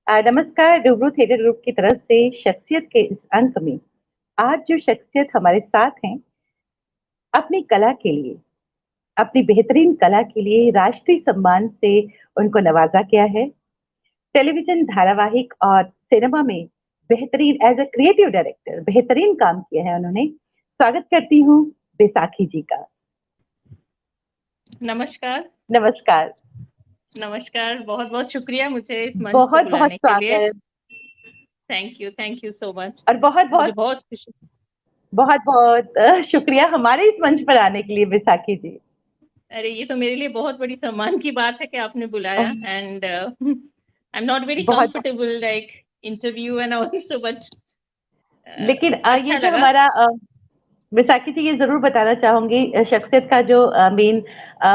नमस्कार। रूबरू theatre group की तरफ से शख्सियत के इस अंक में आज जो शख्सियत हमारे साथ हैं, अपनी कला के लिए, अपनी बेहतरीन कला के लिए राष्ट्रीय सम्मान से उनको नवाजा गया है। टेलीविजन धारावाहिक और सिनेमा में बेहतरीन एज अ क्रिएटिव डायरेक्टर बेहतरीन काम किया है उन्होंने। स्वागत करती हूँ बैसाखी जी का। नमस्कार। नमस्कार। नमस्कार, बहुत बहुत शुक्रिया मुझे इस मंच पे बहुत बहुत बुलाने के लिए। स्वागत। Thank you so much. और बहुत मुझे बहुत बहुत खुशी। बहुत बहुत शुक्रिया हमारे इस मंच पर आने के लिए बैसाखी जी। अरे ये तो मेरे लिए बहुत बड़ी सम्मान की बात है कि आपने बुलाया। And I am not very बहुत comfortable like interview and also, but लेकिन ये अच्छा जो लगा। हमारा बैसाखी जी, ये जरूर बताना चाहूंगी, शख्सियत का जो मेन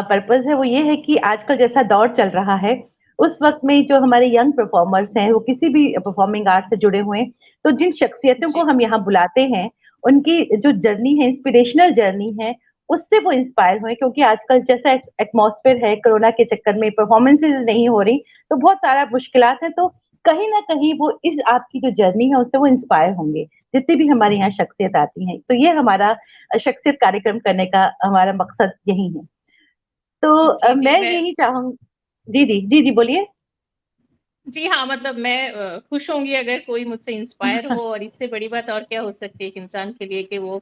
पर्पस है वो ये है कि आजकल जैसा दौर चल रहा है, उस वक्त में जो हमारे यंग परफॉर्मर्स हैं वो किसी भी परफॉर्मिंग आर्ट से जुड़े हुए हैं, तो जिन शख्सियतों को जी हम यहाँ बुलाते हैं, उनकी जो जर्नी है, इंस्पिरेशनल जर्नी है, उससे वो इंस्पायर हुए। क्योंकि आजकल जैसा एटमॉस्फेयर है, कोरोना के चक्कर में परफॉर्मेंसेज नहीं हो रही, तो बहुत सारा मुश्किलात है, तो कहीं ना कहीं वो इस आपकी जो जर्नी है उससे वो इंस्पायर होंगे, जितनी भी हमारे यहाँ शख्सियत आती हैं। तो ये हमारा शख्सियत कार्यक्रम करने का हमारा मकसद यही है। तो जी जी मैं मैं यही चाहूंगी। जी जी जी जी, बोलिए। जी हाँ, मतलब मैं खुश होंगी अगर कोई मुझसे इंस्पायर हो, और इससे बड़ी बात और क्या हो सकती है एक इंसान के लिए कि वो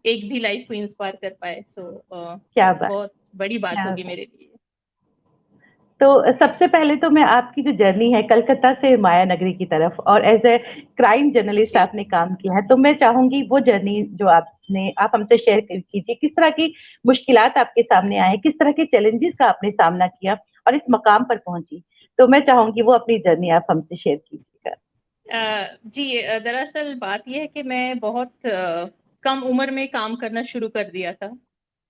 एक भी लाइफ को इंस्पायर कर पाए। सो क्या बात। बहुत बड़ी बात क्या होगी बात। मेरे लिए। तो सबसे पहले तो मैं आपकी जो जर्नी है कलकत्ता से माया नगरी की तरफ, और एज ए क्राइम जर्नलिस्ट जी आपने काम किया है, तो मैं चाहूंगी वो जर्नी जो आप हमसे शेयर कीजिए। किस तरह की मुश्किलात आपके सामने आए, किस तरह के चैलेंजेस का आपने सामना किया और इस मकाम पर पहुंची। तो मैं चाहूंगी वो अपनी जर्नी आप हमसे शेयर कीजिएगा। जी, दरअसल बात यह है कि मैं बहुत कम उम्र में काम करना शुरू कर दिया था।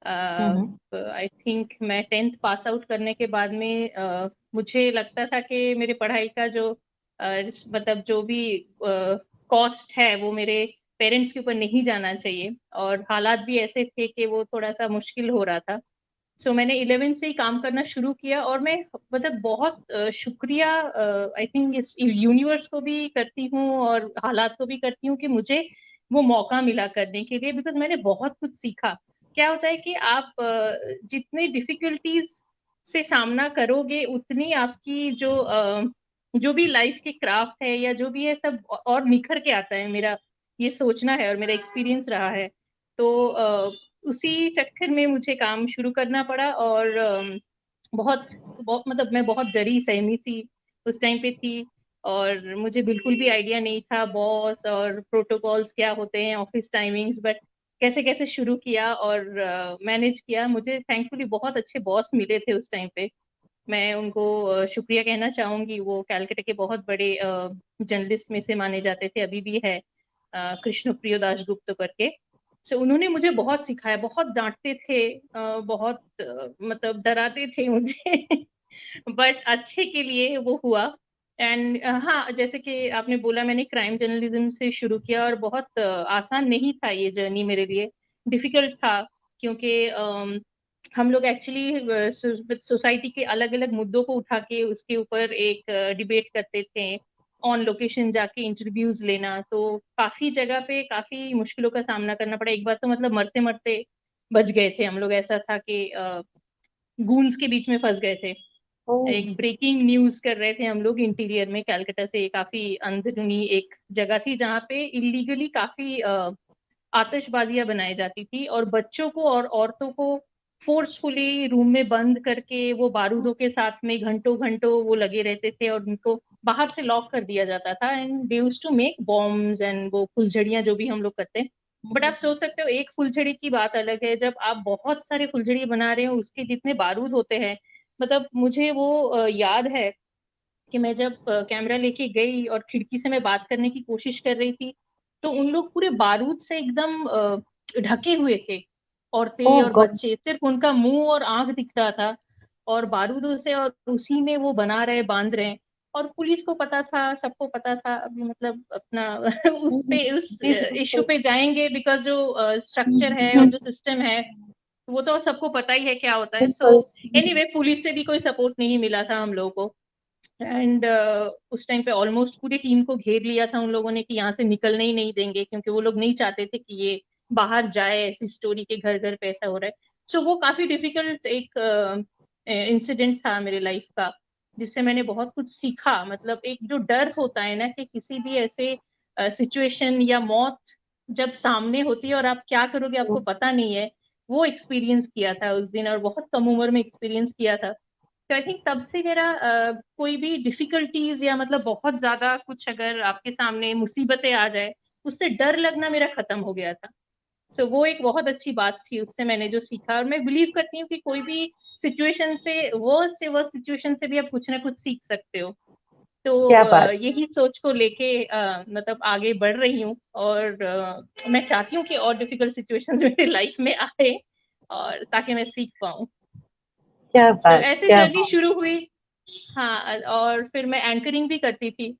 हम्म। आई थिंक मैं 10th पास आउट करने के बाद में मुझे लगता था कि मेरे पढ़ाई का जो मतलब जो भी कॉस्ट है वो मेरे पेरेंट्स के ऊपर नहीं जाना चाहिए, और हालात भी ऐसे थे कि वो थोड़ा सा मुश्किल हो रहा था। सो मैंने 11 से ही काम करना शुरू किया, और मैं मतलब बहुत शुक्रिया आई थिंक इस यूनिवर्स को भी करती हूँ और हालात को भी करती हूँ कि मुझे वो मौका मिला करने के लिए, बिकॉज मैंने बहुत कुछ सीखा। क्या होता है कि आप जितने डिफिकल्टीज से सामना करोगे, उतनी आपकी जो भी लाइफ के क्राफ्ट है या जो भी है सब और निखर के आता है। मेरा ये सोचना है और मेरा एक्सपीरियंस रहा है। तो उसी चक्कर में मुझे काम शुरू करना पड़ा, और बहुत बहुत मतलब मैं बहुत डरी सहमी सी उस टाइम पे थी, और मुझे बिल्कुल भी आइडिया नहीं था बॉस और प्रोटोकॉल्स क्या होते हैं, ऑफिस टाइमिंग्स, बट कैसे कैसे शुरू किया और मैनेज किया। मुझे थैंकफुली बहुत अच्छे बॉस मिले थे उस टाइम पे। मैं उनको शुक्रिया कहना चाहूंगी। वो कैलकाटा के बहुत बड़े जर्नलिस्ट में से माने जाते थे, अभी भी है, कृष्ण प्रियो दासगुप्त करके। सो उन्होंने मुझे बहुत सिखाया, बहुत डांटते थे, बहुत मतलब डराते थे मुझे बट अच्छे के लिए वो हुआ। एंड हाँ, जैसे कि आपने बोला, मैंने क्राइम जर्नलिज्म से शुरू किया, और बहुत आसान नहीं था ये जर्नी मेरे लिए, डिफिकल्ट था। क्योंकि हम लोग एक्चुअली सोसाइटी के अलग अलग मुद्दों को उठा के उसके ऊपर एक डिबेट करते थे, ऑन लोकेशन जाके इंटरव्यूज लेना। तो काफी जगह पे काफी मुश्किलों का सामना करना पड़ा। एक बार तो मतलब मरते मरते बच गए थे हम लोग। ऐसा था कि गूंस के बीच में फंस गए थे। ओह। एक ब्रेकिंग न्यूज कर रहे थे हम लोग इंटीरियर में, कैलकाटा से काफी अंदरूनी एक जगह थी जहाँ पे इलीगली काफी आतिशबाजियां बनाई जाती थी, और बच्चों को और औरतों को फोर्सफुली रूम में बंद करके वो बारूदों के साथ में घंटों घंटों वो लगे रहते थे, और उनको बाहर से लॉक कर दिया जाता था। And they used to make bombs and वो फुलझड़ियां जो भी हम लोग करते हैं। बट आप सोच सकते हो, एक फुलझड़ी की बात अलग है, जब आप बहुत सारे फुलझड़ी बना रहे हो उसके जितने बारूद होते हैं। मतलब मुझे वो याद है कि मैं जब कैमरा लेके गई और खिड़की से मैं बात करने की कोशिश कर रही थी, तो उन लोग पूरे बारूद से एकदम ढके हुए थे, औरतें ओह और गॉड। बच्चे, सिर्फ उनका मुंह और आंख दिख रहा था, और बारूदों से, और उसी में वो बना रहे, बांध रहे हैं। और पुलिस को पता था, सबको पता था। अभी मतलब अपना उस पे उस जी जी इश्यू बिल्कुल। पे जाएंगे, बिकॉज जो स्ट्रक्चर है और हम्म। जो सिस्टम है वो तो सबको पता ही है क्या होता है। सो बिल्कुल। एनीवे, पुलिस से भी कोई सपोर्ट नहीं मिला था हम लोगों को। एंड उस टाइम पे ऑलमोस्ट पूरी टीम को घेर लिया था उन लोगों ने कि यहाँ से निकलने ही नहीं देंगे, क्योंकि वो लोग नहीं चाहते थे कि ये बाहर जाए ऐसी स्टोरी के घर घर पे ऐसा हो रहा है। सो वो काफी डिफिकल्ट एक इंसिडेंट था मेरे लाइफ का, जिससे मैंने बहुत कुछ सीखा। मतलब एक जो डर होता है ना कि किसी भी ऐसे सिचुएशन या मौत जब सामने होती है और आप क्या करोगे आपको पता नहीं है, वो एक्सपीरियंस किया था उस दिन, और बहुत कम उम्र में एक्सपीरियंस किया था। तो आई थिंक तब से मेरा कोई भी डिफिकल्टीज या मतलब बहुत ज्यादा कुछ अगर आपके सामने मुसीबतें आ जाए, उससे डर लगना मेरा खत्म हो गया था। सो वो एक बहुत अच्छी बात थी, उससे मैंने जो सीखा। और मैं बिलीव करती हूँ कि कोई भी सिचुएशन से वर्स सिचुएशन से भी आप कुछ ना कुछ सीख सकते हो। तो क्या बात। यही सोच को लेके मतलब आगे बढ़ रही हूँ। और मैं चाहती हूँ कि और डिफिकल्ट सिचुएशंस मेरे लाइफ में आए, और ताकि मैं सीख पाऊँ। क्या सो बात। ऐसे क्या जर्नी बात। शुरू हुई। हाँ, और फिर मैं एंकरिंग भी करती थी।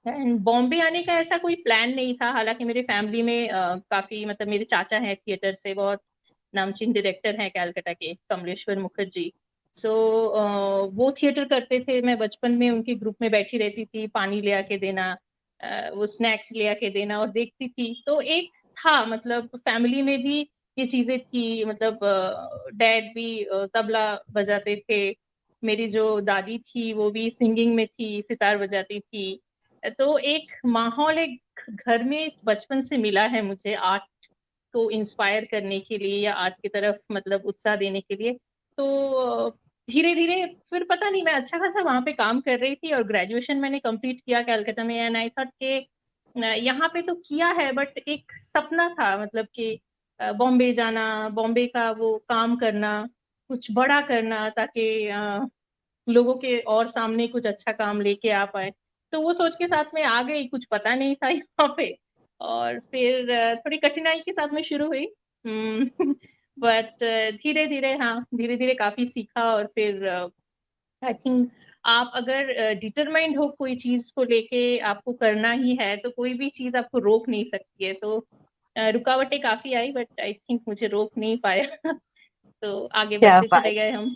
एंड बॉम्बे आने का ऐसा कोई प्लान नहीं था। हालांकि मेरे फैमिली में काफी मतलब मेरे चाचा हैं थिएटर से, बहुत नामचीन डायरेक्टर हैं कलकत्ता के, कमलेश्वर मुखर्जी। सो वो थिएटर करते थे। मैं बचपन में उनके ग्रुप में बैठी रहती थी, पानी ले आके देना, वो स्नैक्स ले आके देना, और देखती थी। तो एक था मतलब फैमिली में भी ये चीजें थी। मतलब डैड भी तबला बजाते थे, मेरी जो दादी थी वो भी सिंगिंग में थी, सितार बजाती थी। तो एक माहौल एक घर में बचपन से मिला है मुझे, आर्ट को इंस्पायर करने के लिए या आर्ट की तरफ मतलब उत्साह देने के लिए। तो धीरे धीरे फिर पता नहीं, मैं अच्छा खासा वहां पे काम कर रही थी, और ग्रेजुएशन मैंने कंप्लीट किया कलकत्ता में। एंड आई थॉट के यहाँ पे तो किया है, बट एक सपना था मतलब कि बॉम्बे जाना, बॉम्बे का वो काम करना, कुछ बड़ा करना, ताकि लोगों के और सामने कुछ अच्छा काम लेके आ पाए। तो वो सोच के साथ में आ गई, कुछ पता नहीं था यहाँ पे। और फिर थोड़ी कठिनाई के साथ में शुरू हुई, बट धीरे धीरे, हाँ धीरे धीरे काफी सीखा। और फिर आई थिंक आप अगर डिटरमाइंड हो कोई चीज को लेके, आपको करना ही है, तो कोई भी चीज आपको रोक नहीं सकती है। तो रुकावटें काफी आई, बट आई थिंक मुझे रोक नहीं पाया। तो आगे क्या बढ़ते बात। चले गए हम।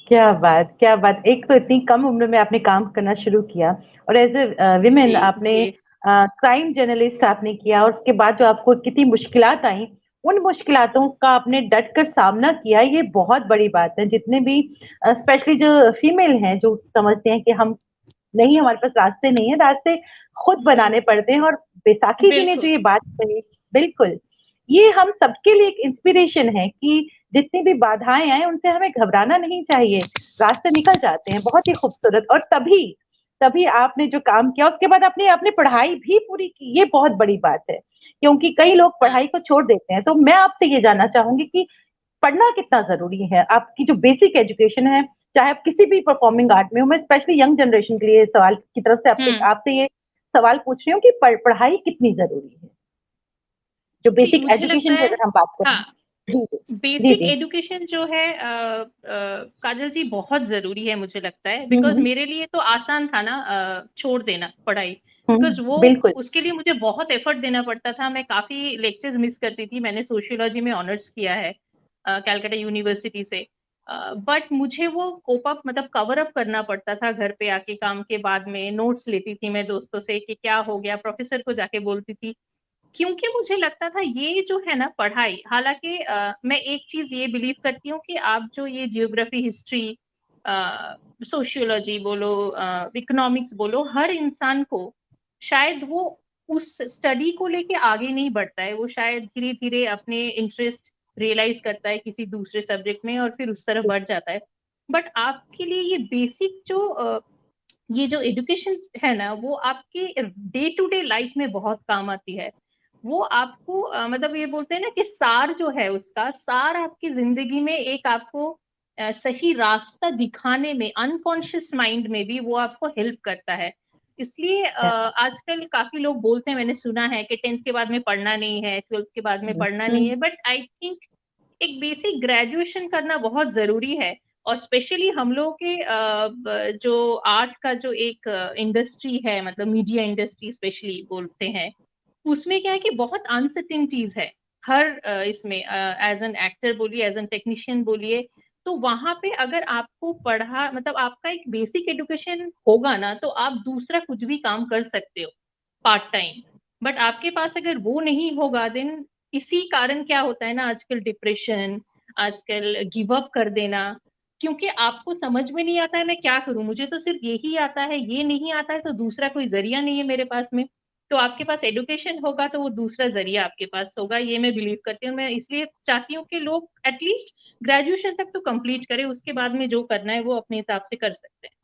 क्या बात। क्या बात। एक तो इतनी कम उम्र में आपने काम करना शुरू किया, और एज ए विमेन जी आपने जी। क्राइम जर्नलिस्ट आपने किया, और उसके बाद जो आपको कितनी मुश्किलात आई, उन मुश्किलातों का आपने डट कर सामना किया, ये बहुत बड़ी बात है। जितने भी स्पेशली जो फीमेल हैं, जो समझते हैं कि हम नहीं, हमारे पास रास्ते नहीं है, रास्ते खुद बनाने पड़ते हैं। और बैसाखी जी ने जो बिल्कुल। ये बात कही, बिल्कुल, ये हम सबके लिए एक इंस्पिरेशन है कि जितनी भी बाधाएं आए उनसे हमें घबराना नहीं चाहिए, रास्ते निकल जाते हैं। बहुत ही खूबसूरत। और तभी तभी आपने जो काम किया, उसके बाद आपने अपनी पढ़ाई भी पूरी की, ये बहुत बड़ी बात है। क्योंकि कई लोग हाँ पढ़ाई को छोड़ देते हैं। तो मैं आपसे ये जानना चाहूंगी कि पढ़ना कितना जरूरी है, आपकी जो बेसिक एजुकेशन है, चाहे आप किसी भी परफॉर्मिंग आर्ट में हो। मैं स्पेशली यंग जनरेशन के लिए सवाल की तरफ से आपके हम्म। आपसे ये सवाल पूछ रही हूँ कि पढ़ाई कितनी जरूरी है, जो सी बेसिक मुझे लगता एजुकेशन की है, अगर हम बात करें। हाँ, जी जी। जी बेसिक जी। एजुकेशन जो है काजल जी बहुत जरूरी है मुझे लगता है। बिकॉज हम्म। मेरे लिए तो आसान था ना छोड़ देना पढ़ाई। बिकॉज वो बिल्कुल। उसके लिए मुझे बहुत एफर्ट देना पड़ता था, मैं काफी लेक्चर्स मिस करती थी। मैंने सोशियोलॉजी में ऑनर्स किया है कैलकाटा यूनिवर्सिटी से। बट मुझे वो कोप अप मतलब कवर अप करना पड़ता था, घर पे आके काम के बाद में नोट्स लेती थी मैं दोस्तों से कि क्या हो गया, प्रोफेसर को जाके बोलती थी। क्योंकि मुझे लगता था ये जो है ना पढ़ाई, हालांकि मैं एक चीज ये बिलीव करती हूँ कि आप जो ये जियोग्राफी, हिस्ट्री, सोशियोलॉजी बोलो, इकोनॉमिक्स बोलो, हर इंसान को शायद वो उस स्टडी को लेके आगे नहीं बढ़ता है। वो शायद धीरे धीरे अपने इंटरेस्ट रियलाइज करता है किसी दूसरे सब्जेक्ट में, और फिर उस तरफ बढ़ जाता है। बट आपके लिए ये बेसिक जो ये जो एजुकेशन है ना, वो आपके डे टू डे लाइफ में बहुत काम आती है। वो आपको मतलब ये बोलते हैं ना कि सार जो है, उसका सार आपकी जिंदगी में एक आपको सही रास्ता दिखाने में, अनकॉन्शियस माइंड में भी वो आपको हेल्प करता है। इसलिए आजकल काफी लोग बोलते हैं, मैंने सुना है कि 10th के बाद में पढ़ना नहीं है, 12th के बाद में पढ़ना नहीं है। बट आई थिंक एक बेसिक ग्रेजुएशन करना बहुत जरूरी है। और स्पेशली हम लोग के जो आर्ट का जो एक इंडस्ट्री है, मतलब मीडिया इंडस्ट्री स्पेशली बोलते हैं, उसमें क्या है कि बहुत अनसर्टेनिटीज है हर इसमें, एज एन एक्टर बोलिए, एज एन टेक्नीशियन बोलिए, तो वहां पे अगर आपको पढ़ा मतलब आपका एक बेसिक एजुकेशन होगा ना, तो आप दूसरा कुछ भी काम कर सकते हो पार्ट टाइम। बट आपके पास अगर वो नहीं होगा, देन इसी कारण क्या होता है ना आजकल, डिप्रेशन, आजकल गिव अप कर देना, क्योंकि आपको समझ में नहीं आता है मैं क्या करूं, मुझे तो सिर्फ यही आता है, ये नहीं आता है तो दूसरा कोई जरिया नहीं है मेरे पास में। तो आपके पास एडुकेशन होगा तो वो दूसरा जरिया आपके पास होगा, ये मैं बिलीव करती हूँ। मैं इसलिए चाहती हूँ कि लोग एटलीस्ट ग्रेजुएशन तक तो कंप्लीट करें, उसके बाद में जो करना है वो अपने हिसाब से कर सकते हैं।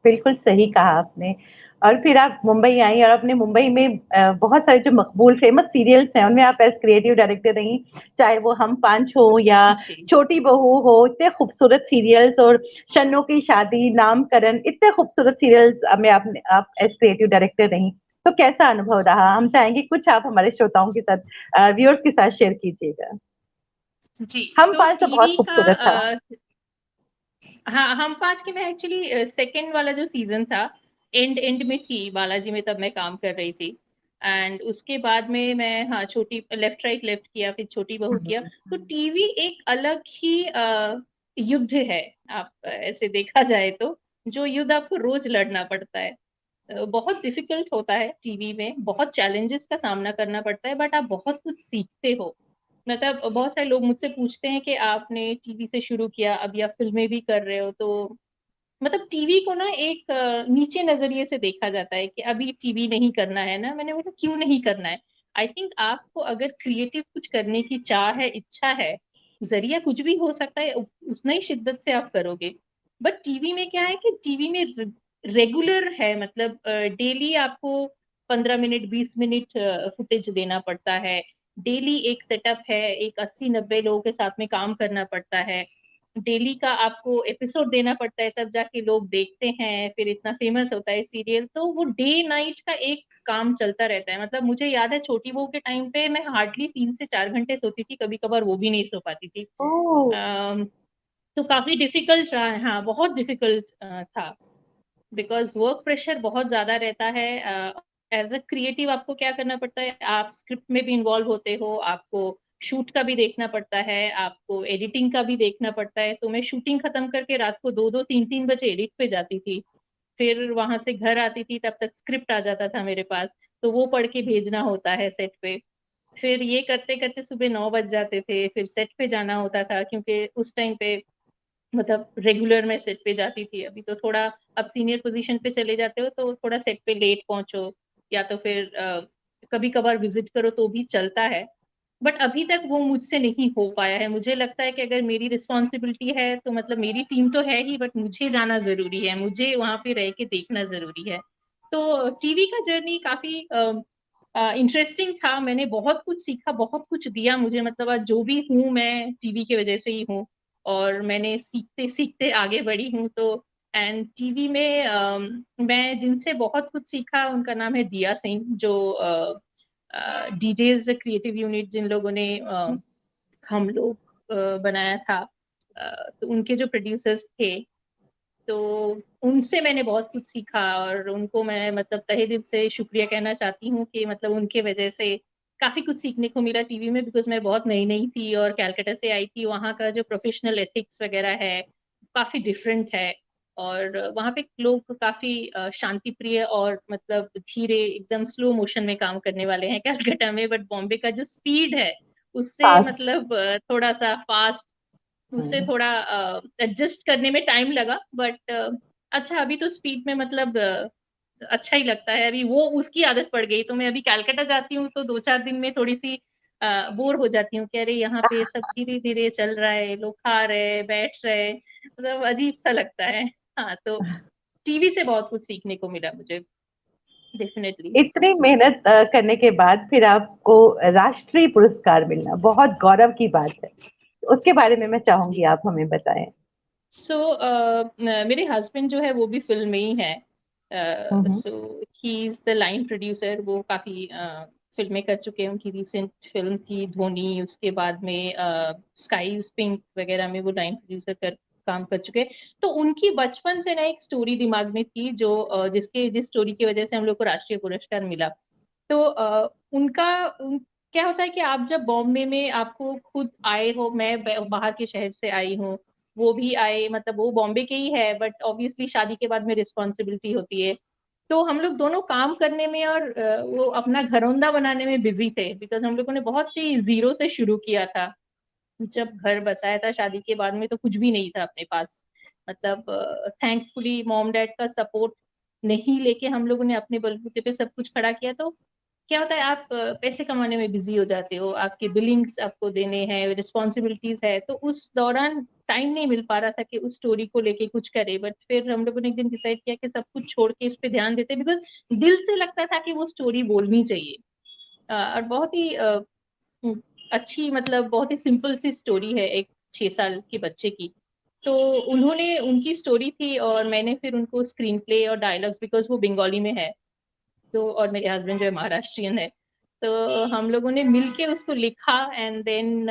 बिल्कुल सही कहा आपने। और फिर आप मुंबई आई और अपने मुंबई में बहुत सारे जो मकबूल फेमस सीरियल्स हैं उनमें आप एज क्रिएटिव डायरेक्टर रही, चाहे वो हम पांच हो या जी। छोटी बहू हो। इतने खूबसूरत सीरियल्स, और शन्नो की शादी, नामकरण, इतने खूबसूरत सीरियल्स में आप एज क्रिएटिव डायरेक्टर रही। तो कैसा अनुभव रहा, हम चाहेंगे कुछ आप हमारे श्रोताओं के साथ, व्यूअर्स के साथ शेयर कीजिएगा। जी। हम सो पांच तो बहुत टीवी का खूबसूरत था। हाँ, हम पांच की मैं एक्चुअली सेकेंड वाला जो सीजन था, एंड एंड में थी बालाजी में, तब मैं काम कर रही थी। एंड उसके बाद में मैं, हाँ, छोटी लेफ्ट राइट लेफ्ट किया, फिर छोटी बहू किया। तो टीवी एक अलग ही युद्ध है, आप ऐसे देखा जाए तो, जो युद्ध आपको रोज लड़ना पड़ता है। बहुत डिफिकल्ट होता है टीवी में, बहुत चैलेंजेस का सामना करना पड़ता है, बट आप बहुत कुछ सीखते हो। मतलब बहुत सारे लोग मुझसे पूछते हैं कि आपने टीवी से शुरू किया, अभी आप फिल्में भी कर रहे हो, तो मतलब टीवी को ना एक नीचे नजरिए से देखा जाता है कि अभी टीवी नहीं करना है ना। मैंने बोला क्यों नहीं करना है? आई थिंक आपको अगर क्रिएटिव कुछ करने की चाह है, इच्छा है, जरिया कुछ भी हो सकता है, उतना ही शिद्दत से आप करोगे। बट टीवी में क्या है कि टीवी में रेगुलर है, मतलब डेली आपको 15 मिनट 20 मिनट फुटेज देना पड़ता है। डेली एक सेटअप है, एक 80 90 लोगों के साथ में काम करना पड़ता है। डेली का आपको एपिसोड देना पड़ता है, तब जाके लोग देखते हैं, फिर इतना फेमस होता है सीरियल। तो वो डे नाइट का एक काम चलता रहता है। मतलब मुझे याद है छोटी बहू के टाइम पे मैं हार्डली 3 से 4 घंटे सोती थी, कभी कभार वो भी नहीं सो पाती थी। ओह। अम, तो काफी डिफिकल्ट रहा है, हाँ, बहुत डिफिकल्ट था, बिकॉज वर्क प्रेशर बहुत ज्यादा रहता है। एज अ क्रिएटिव आपको क्या करना पड़ता है, आप स्क्रिप्ट में भी इन्वॉल्व होते हो, आपको शूट का भी देखना पड़ता है, आपको एडिटिंग का भी देखना पड़ता है। तो मैं शूटिंग खत्म करके रात को 2 2 3 3 बजे एडिट पे जाती थी, फिर वहां से घर आती थी, तब तक स्क्रिप्ट आ जाता था मेरे पास, तो वो पढ़ के भेजना होता है सेट पे। फिर ये करते करते सुबह 9 बज जाते थे, फिर सेट पे जाना होता था, क्योंकि उस टाइम पे मतलब रेगुलर मैं सेट पे जाती थी। अभी तो थोड़ा, अब सीनियर पोजीशन पे चले जाते हो तो थोड़ा सेट पे लेट पहुंचो, या तो फिर कभी कभार विजिट करो तो भी चलता है। बट अभी तक वो मुझसे नहीं हो पाया है। मुझे लगता है कि अगर मेरी रिस्पॉन्सिबिलिटी है तो मतलब मेरी टीम तो है ही, बट मुझे जाना जरूरी है, मुझे वहां पे रह के देखना जरूरी है। तो टीवी का जर्नी काफी इंटरेस्टिंग था। मैंने बहुत कुछ सीखा, बहुत कुछ दिया मुझे, मतलब आज जो भी हूँ मैं टीवी की वजह से ही हूँ। और मैंने सीखते सीखते आगे बढ़ी हूँ। तो एंड टीवी में मैं जिनसे बहुत कुछ सीखा, उनका नाम है दिया सिंह, जो डीजेज क्रिएटिव यूनिट जिन लोगों ने हम लोग बनाया था, तो उनके जो प्रोड्यूसर्स थे, तो उनसे मैंने बहुत कुछ सीखा। और उनको मैं मतलब तहे दिल से शुक्रिया कहना चाहती हूँ कि मतलब उनके वजह से काफी कुछ सीखने को मिला टीवी में, बिकॉज मैं बहुत नई नई थी और कैलकाटा से आई थी। वहाँ का जो प्रोफेशनल एथिक्स वगैरह है काफी डिफरेंट है। और वहाँ पे लोग काफी शांति प्रिय और मतलब धीरे, एकदम स्लो मोशन में काम करने वाले हैं कैलकाटा में। बट बॉम्बे का जो स्पीड है उससे फास्ट। मतलब थोड़ा सा फास्ट, उससे थोड़ा एडजस्ट करने में टाइम लगा। बट अच्छा, अभी तो स्पीड में मतलब अच्छा ही लगता है। अभी वो उसकी आदत पड़ गई, तो मैं अभी कैलकाटा जाती हूँ तो 2 4 दिन में थोड़ी सी बोर हो जाती हूँ कि अरे यहाँ पे सब धीरे धीरे चल रहा है, लोग खा रहे बैठ रहे, मतलब अजीब सा लगता है। हाँ, तो टीवी से बहुत कुछ सीखने को मिला मुझे, डेफिनेटली। इतनी मेहनत करने के बाद फिर आपको राष्ट्रीय पुरस्कार मिलना बहुत गौरव की बात है। उसके बारे में मैं चाहूंगी आप हमें बताएं। सो मेरे हस्बैंड जो है वो भी फिल्म में ही है। Hmm. So he is the line producer, वो काफी फिल्में कर चुके हैं। उनकी रिसेंट फिल्म थी धोनी, उसके बाद में स्काई पिंक वगैरह में वो लाइन प्रोड्यूसर कर काम कर चुके हैं। तो उनकी बचपन से ना एक स्टोरी दिमाग में थी, जो जिस स्टोरी की वजह से हम लोग को राष्ट्रीय पुरस्कार मिला। तो उनका क्या होता है कि आप जब बॉम्बे में आपको खुद आए हो, मैं बाहर के शहर से आई हूँ, वो भी आए, मतलब वो बॉम्बे के ही है, बट ऑब्वियसली शादी के बाद में रिस्पॉन्सिबिलिटी होती है। तो हम लोग दोनों काम करने में और वो अपना घरौंदा बनाने में बिजी थे, बिकॉज हम लोगों ने बहुत ही जीरो से शुरू किया था। जब घर बसाया था शादी के बाद में तो कुछ भी नहीं था अपने पास। मतलब थैंकफुली मॉम डैड का सपोर्ट नहीं लेके हम लोगों ने अपने बलबूते पे सब कुछ खड़ा किया। तो क्या होता है, आप पैसे कमाने में बिजी हो जाते हो, आपके बिलिंग्स आपको देने हैं, रिस्पॉन्सिबिलिटीज है, तो उस दौरान टाइम नहीं मिल पा रहा था कि उस स्टोरी को लेके कुछ करे। बट फिर हम लोगों ने एक दिन डिसाइड किया कि सब कुछ छोड़ के इस पे ध्यान देते, बिकॉज दिल से लगता था कि वो स्टोरी बोलनी चाहिए। और बहुत ही अच्छी, मतलब बहुत ही सिंपल सी स्टोरी है एक 6 साल के बच्चे की। तो उन्होंने, उनकी स्टोरी थी और मैंने फिर उनको स्क्रीन प्ले और डायलॉग्स, बिकॉज वो बंगाली में है, तो और मेरे हस्बैंड जो है महाराष्ट्रियन है, तो हम लोगों ने मिलके उसको लिखा एंड देन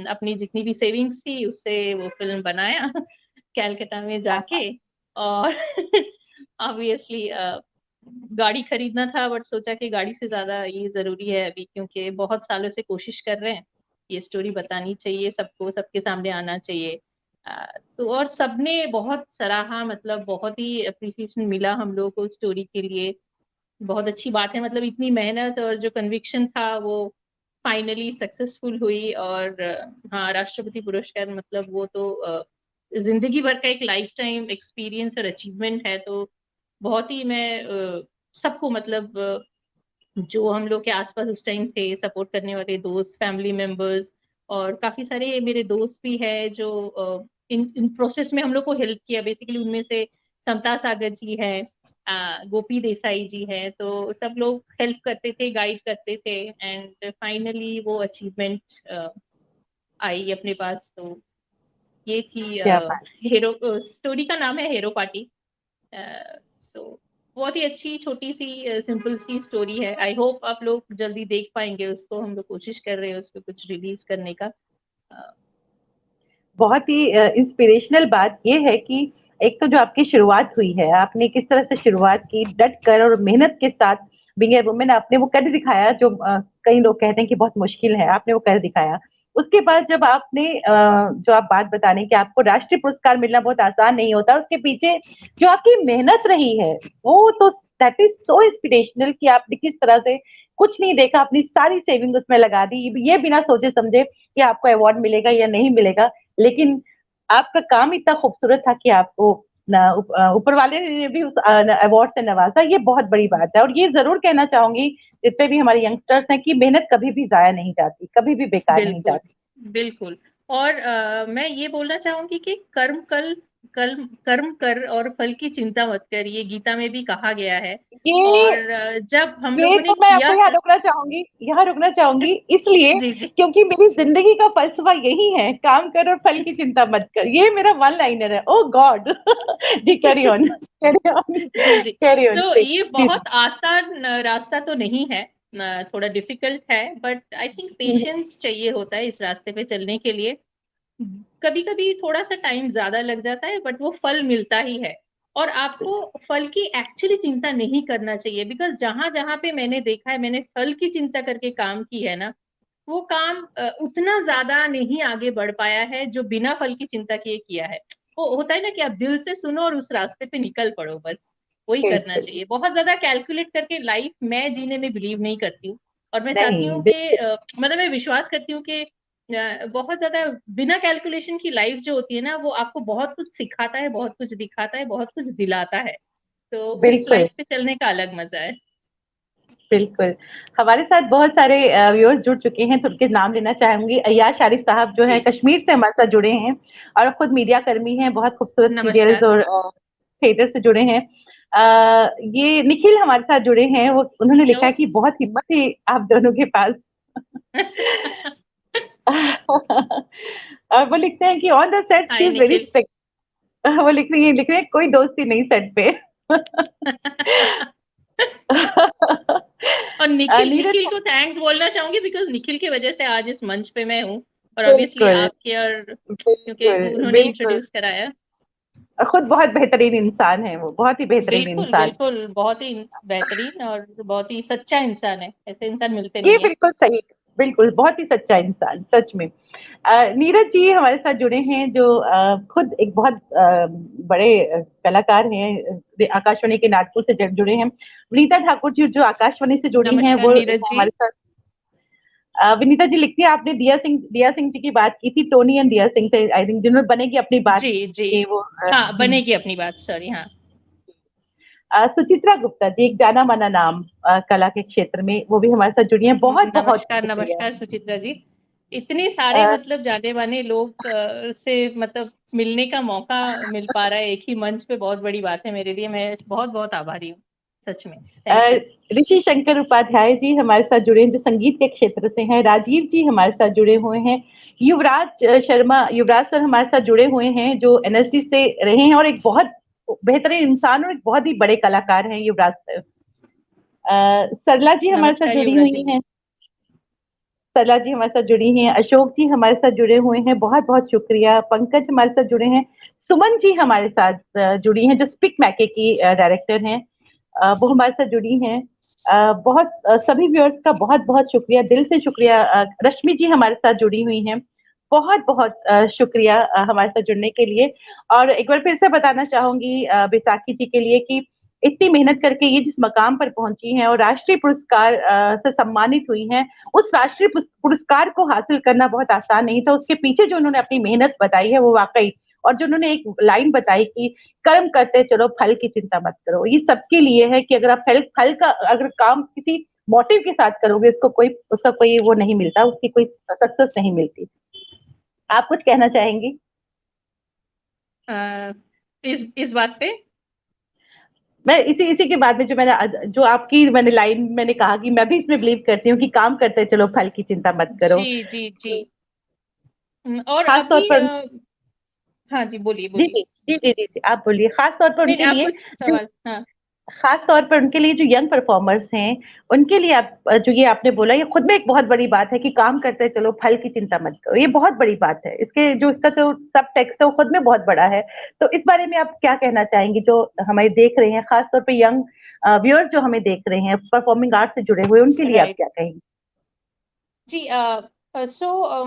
अपनी जितनी भी सेविंग्स थी उससे वो फिल्म बनाया कैलकाटा में जाके। और ऑब्वियसली गाड़ी खरीदना था, बट सोचा कि गाड़ी से ज्यादा ये जरूरी है अभी, क्योंकि बहुत सालों से कोशिश कर रहे हैं, ये स्टोरी बतानी चाहिए सबको, सबके सामने आना चाहिए। तो और सबने बहुत सराहा, मतलब बहुत ही अप्रिसिएशन मिला हम लोगों को स्टोरी के लिए। बहुत अच्छी बात है, मतलब इतनी मेहनत और जो कन्विक्शन था वो फाइनली सक्सेसफुल हुई। और हाँ, राष्ट्रपति पुरस्कार मतलब वो तो जिंदगी भर का एक लाइफ टाइम एक्सपीरियंस और अचीवमेंट है। तो बहुत ही मैं सबको, मतलब जो हम लोग के आसपास उस टाइम थे सपोर्ट करने वाले दोस्त, फैमिली मेंबर्स, और काफी सारे मेरे दोस्त भी है जो इन प्रोसेस में हम लोग को हेल्प किया। बेसिकली उनमें से समता सागर जी है, गोपी देसाई जी है, तो सब लोग हेल्प करते थे, गाइड करते थे, एंड फाइनली वो अचीवमेंट आई अपने पास। तो ये थी क्या बात। हीरो, स्टोरी का नाम है हीरो पार्टी। सो बहुत ही अच्छी छोटी सी सिंपल सी स्टोरी है। आई होप आप लोग जल्दी देख पाएंगे उसको, हम लोग कोशिश कर रहे हैं उसको कुछ रिलीज करने का। अ, बहुत ही इंस्पिरेशनल बात ये है कि एक तो जो आपकी शुरुआत हुई है, आपने किस तरह से शुरुआत की, डट कर और मेहनत के साथ। बीइंग ए वुमेन आपने वो कर दिखाया जो कई लोग कहते हैं कि बहुत मुश्किल है, आपने वो कर दिखाया। उसके बाद जब आपने जो आप बात बता रहे हैं कि आपको राष्ट्रीय पुरस्कार मिलना बहुत आसान नहीं होता, उसके पीछे जो आपकी मेहनत रही है वो तो दैट इज सो इंस्पिरेशनल कि आपने किस तरह से कुछ नहीं देखा, अपनी सारी सेविंग उसमें लगा दी, ये बिना सोचे समझे कि आपको अवार्ड मिलेगा या नहीं मिलेगा। लेकिन आपका काम इतना खूबसूरत था कि आपको ऊपर वाले ने भी उस अवार्ड से नवाजा। ये बहुत बड़ी बात है, और ये जरूर कहना चाहूंगी जितने भी हमारे यंगस्टर्स हैं कि मेहनत कभी भी जाया नहीं जाती, कभी भी बेकार नहीं बिल्कुल, जाती। बिल्कुल। और मैं ये बोलना चाहूंगी कि कर्म कर और फल की चिंता मत कर, ये गीता में भी कहा गया है। ये और जब हम ये लोगों ने तो मैं आपको किया यहाँ रुकना चाहूंगी इसलिए जी जी क्योंकि मेरी जिंदगी का फलसफा यही है, काम कर और फल की चिंता मत कर। ये मेरा वन लाइनर है। ओ गॉड जी, कैरी ऑन, कैरी ऑन, जी जी। कैरी ऑन तो प्लीज। ये जी बहुत आसान रास्ता तो नहीं है, थोड़ा डिफिकल्ट है, बट आई थिंक जी। पेशेंस चाहिए होता है इस रास्ते पे चलने के लिए। कभी कभी थोड़ा सा टाइम ज्यादा लग जाता है, बट वो फल मिलता ही है। और आपको फल की एक्चुअली चिंता नहीं करना चाहिए, बिकॉज जहां जहां पे मैंने देखा है, मैंने फल की चिंता करके काम की है ना, वो काम उतना ज्यादा नहीं आगे बढ़ पाया है जो बिना फल की चिंता किए किया है। वो होता है ना कि आप दिल से सुनो और उस रास्ते पे निकल पड़ो, बस वही करना बिल्कुल। चाहिए। बहुत ज्यादा कैलकुलेट करके लाइफ मैं जीने में बिलीव नहीं करती हूँ। और मैं चाहती नहीं हूँ कि बिल्कुल। मतलब मैं विश्वास करती हूँ कि बहुत ज्यादा बिना कैलकुलेशन की लाइफ जो होती है ना, वो आपको बहुत कुछ सिखाता है, बहुत कुछ दिखाता है, बहुत कुछ दिलाता है। तो उस बिल्कुल। लाइफ पे चलने का अलग मजा है। बिल्कुल। हमारे साथ बहुत सारे व्यूअर्स जुड़ चुके हैं, तो उनके नाम लेना चाहूंगी। अय्याज आरिफ साहब जो है जी, कश्मीर से हमारे साथ जुड़े हैं, और खुद मीडिया कर्मी हैं, बहुत खूबसूरत सीरियल्स नमस्कार। और थिएटर से जुड़े हैं। ये निखिल हमारे साथ जुड़े हैं, वो उन्होंने लिखा ओ है कि बहुत हिम्मत है आप दोनों के पास। और वो लिखते हैं कि on the set she hi is very Nikhil. स्पेक्ट। वो लिख रहे हैं कोई दोस्ती नहीं सेट पे। और निखिल, नीरज। निखिल को थैंक्स बोलना चाहूंगी, बिकॉज निखिल की वजह से आज इस मंच पे मैं हूँ, और ऑब्वियसली बिल्कुल। आपके, और क्योंकि बिल्कुल। उन्होंने बिल्कुल। इंट्रोड्यूस कराया। खुद बहुत बेहतरीन इंसान है, वो बहुत ही बेहतरीन बिल्कुल इंसान। बिल्कुल, बहुत ही बेहतरीन और बहुत ही सच्चा इंसान है, ऐसे इंसान मिलते ये नहीं है। बिल्कुल सही, बिल्कुल, बहुत ही सच्चा इंसान, सच में। नीरज जी हमारे साथ जुड़े हैं, जो खुद एक बहुत बड़े कलाकार हैं, आकाशवाणी के नाटकों से जुड़े हैं। विनीता ठाकुर जी जो आकाशवाणी से जुड़ी हैं, नमस्कार वो नीरज जी। हमारे साथ। विनीता जी लिखती है, आपने दिया सिंह जी की बात की थी, टोनी एंड दिया सिंह से, आई थिंक, जिन्होंने बनेगी अपनी बात जी जी। के वो हाँ, बनेगी अपनी बात, सॉरी। हाँ। सुचित्रा गुप्ता जी, एक जाना माना नाम कला के क्षेत्र में, वो भी हमारे साथ जुड़ी हैं। बहुत बहुत नमस्कार शुक्रिया। नमस्कार सुचित्रा जी। इतने सारे अ, मतलब जाने माने लोग से मतलब मिलने का मौका मिल पा रहा है एक ही मंच पे, बहुत बड़ी बात है मेरे लिए। मैं बहुत बहुत आभारी हूँ, सच में। अ, थैंक यू। ऋषि शंकर उपाध्याय जी हमारे साथ जुड़े हैं, जो संगीत के क्षेत्र से हैं। राजीव जी हमारे साथ जुड़े हुए हैं। युवराज शर्मा, युवराज सर हमारे साथ जुड़े हुए हैं, जो एनएसडी से रहे हैं और एक बहुत बेहतरीन इंसान और एक बहुत ही बड़े कलाकार हैं युवराज सर। सरला जी हमारे साथ नमस्कार जुड़ी युवराज हुई जी। हैं। सरला जी हमारे साथ जुड़ी हैं। अशोक जी हमारे साथ जुड़े हुए हैं, बहुत बहुत शुक्रिया। पंकज हमारे साथ जुड़े हैं। सुमन जी हमारे साथ जुड़ी हैं, जो स्पिक मैके की डायरेक्टर हैं। वो हमारे साथ जुड़ी हैं। बहुत सभी व्यूअर्स का बहुत बहुत शुक्रिया, दिल से शुक्रिया। रश्मि जी हमारे साथ जुड़ी हुई हैं, बहुत बहुत शुक्रिया हमारे साथ जुड़ने के लिए। और एक बार फिर से बताना चाहूंगी बैसाखी जी के लिए कि इतनी मेहनत करके ये जिस मकाम पर पहुंची हैं और राष्ट्रीय पुरस्कार से सम्मानित हुई हैं, उस राष्ट्रीय पुरस्कार को हासिल करना बहुत आसान नहीं था। उसके पीछे जो उन्होंने अपनी मेहनत बताई है वो वाकई, और जो उन्होंने एक लाइन बताई कि कर्म करते चलो फल की चिंता मत करो, ये सबके लिए है कि अगर आप फल फल का अगर काम किसी मोटिव के साथ करोगे, उसको कोई उसका कोई वो नहीं मिलता, उसकी कोई सक्सेस नहीं मिलती। आप कुछ कहना चाहेंगी? अ, इस बात पे। मैं इसी इसी के बाद में जो आपकी मैंने लाइन मैंने कहा कि मैं भी इसमें बिलीव करती हूँ कि काम करते चलो फल की चिंता मत करो। जी जी जी। और खास तौर अभी पर हाँ जी, बोलिए जी बोलिए। जी जी जी जी जी, आप बोलिए। खास तौर पर नहीं उनके नहीं, आप लिए कुछ जो सवाल। हाँ। खास तौर पर उनके लिए जो यंग परफॉर्मर्स हैं, उनके लिए आप जो ये आपने बोला, ये खुद में एक बहुत बड़ी बात है कि काम करते चलो फल की चिंता मत करो। ये बहुत बड़ी बात है, इसके जो इसका जो सब टेक्स्ट है वो खुद में बहुत बड़ा है। तो इस बारे में आप क्या कहना चाहेंगी, जो हमें देख रहे हैं, खास तौर पे यंग व्यूअर्स जो हमें देख रहे हैं, परफॉर्मिंग आर्ट से जुड़े हुए, उनके लिए आप राइट। क्या कहेंगी? जी।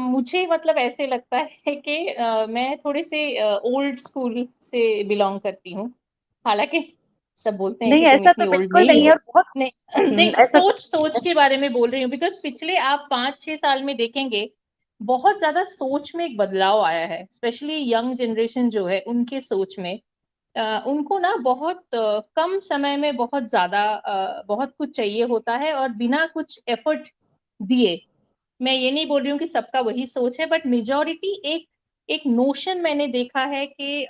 मुझे मतलब ऐसे लगता है कि मैं थोड़े से ओल्ड स्कूल से बिलोंग करती हूँ। हालांकि सब बोलते हैं नहीं, कि तुम ऐसा तो इतनी ओल्ड बिल्कुल नहीं नहीं है, हो। और बहुत नहीं नहीं, ऐसा सोच सोच के बारे में बोल रही हूँ, बिकॉज पिछले आप 5-6 साल में देखेंगे बहुत ज्यादा सोच में एक बदलाव आया है, स्पेशली यंग जनरेशन जो है उनके सोच में। उनको ना बहुत कम समय में बहुत ज्यादा बहुत कुछ चाहिए होता है, और बिना कुछ एफर्ट दिए। मैं ये नहीं बोल रही हूँ कि सबका वही सोच है, बट मेजोरिटी एक एक नोशन मैंने देखा है कि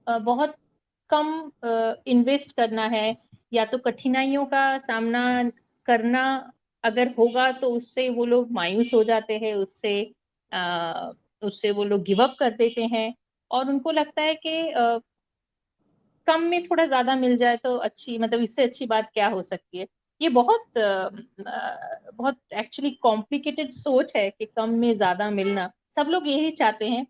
बहुत कम इन्वेस्ट करना है, या तो कठिनाइयों का सामना करना अगर होगा तो उससे वो लोग मायूस हो जाते हैं, उससे वो लोग गिव अप कर देते हैं। और उनको लगता है कि कम में थोड़ा ज्यादा मिल जाए तो अच्छी, मतलब इससे अच्छी बात क्या हो सकती है। ये बहुत बहुत एक्चुअली कॉम्प्लिकेटेड सोच है कि कम में ज्यादा मिलना, सब लोग यही चाहते हैं।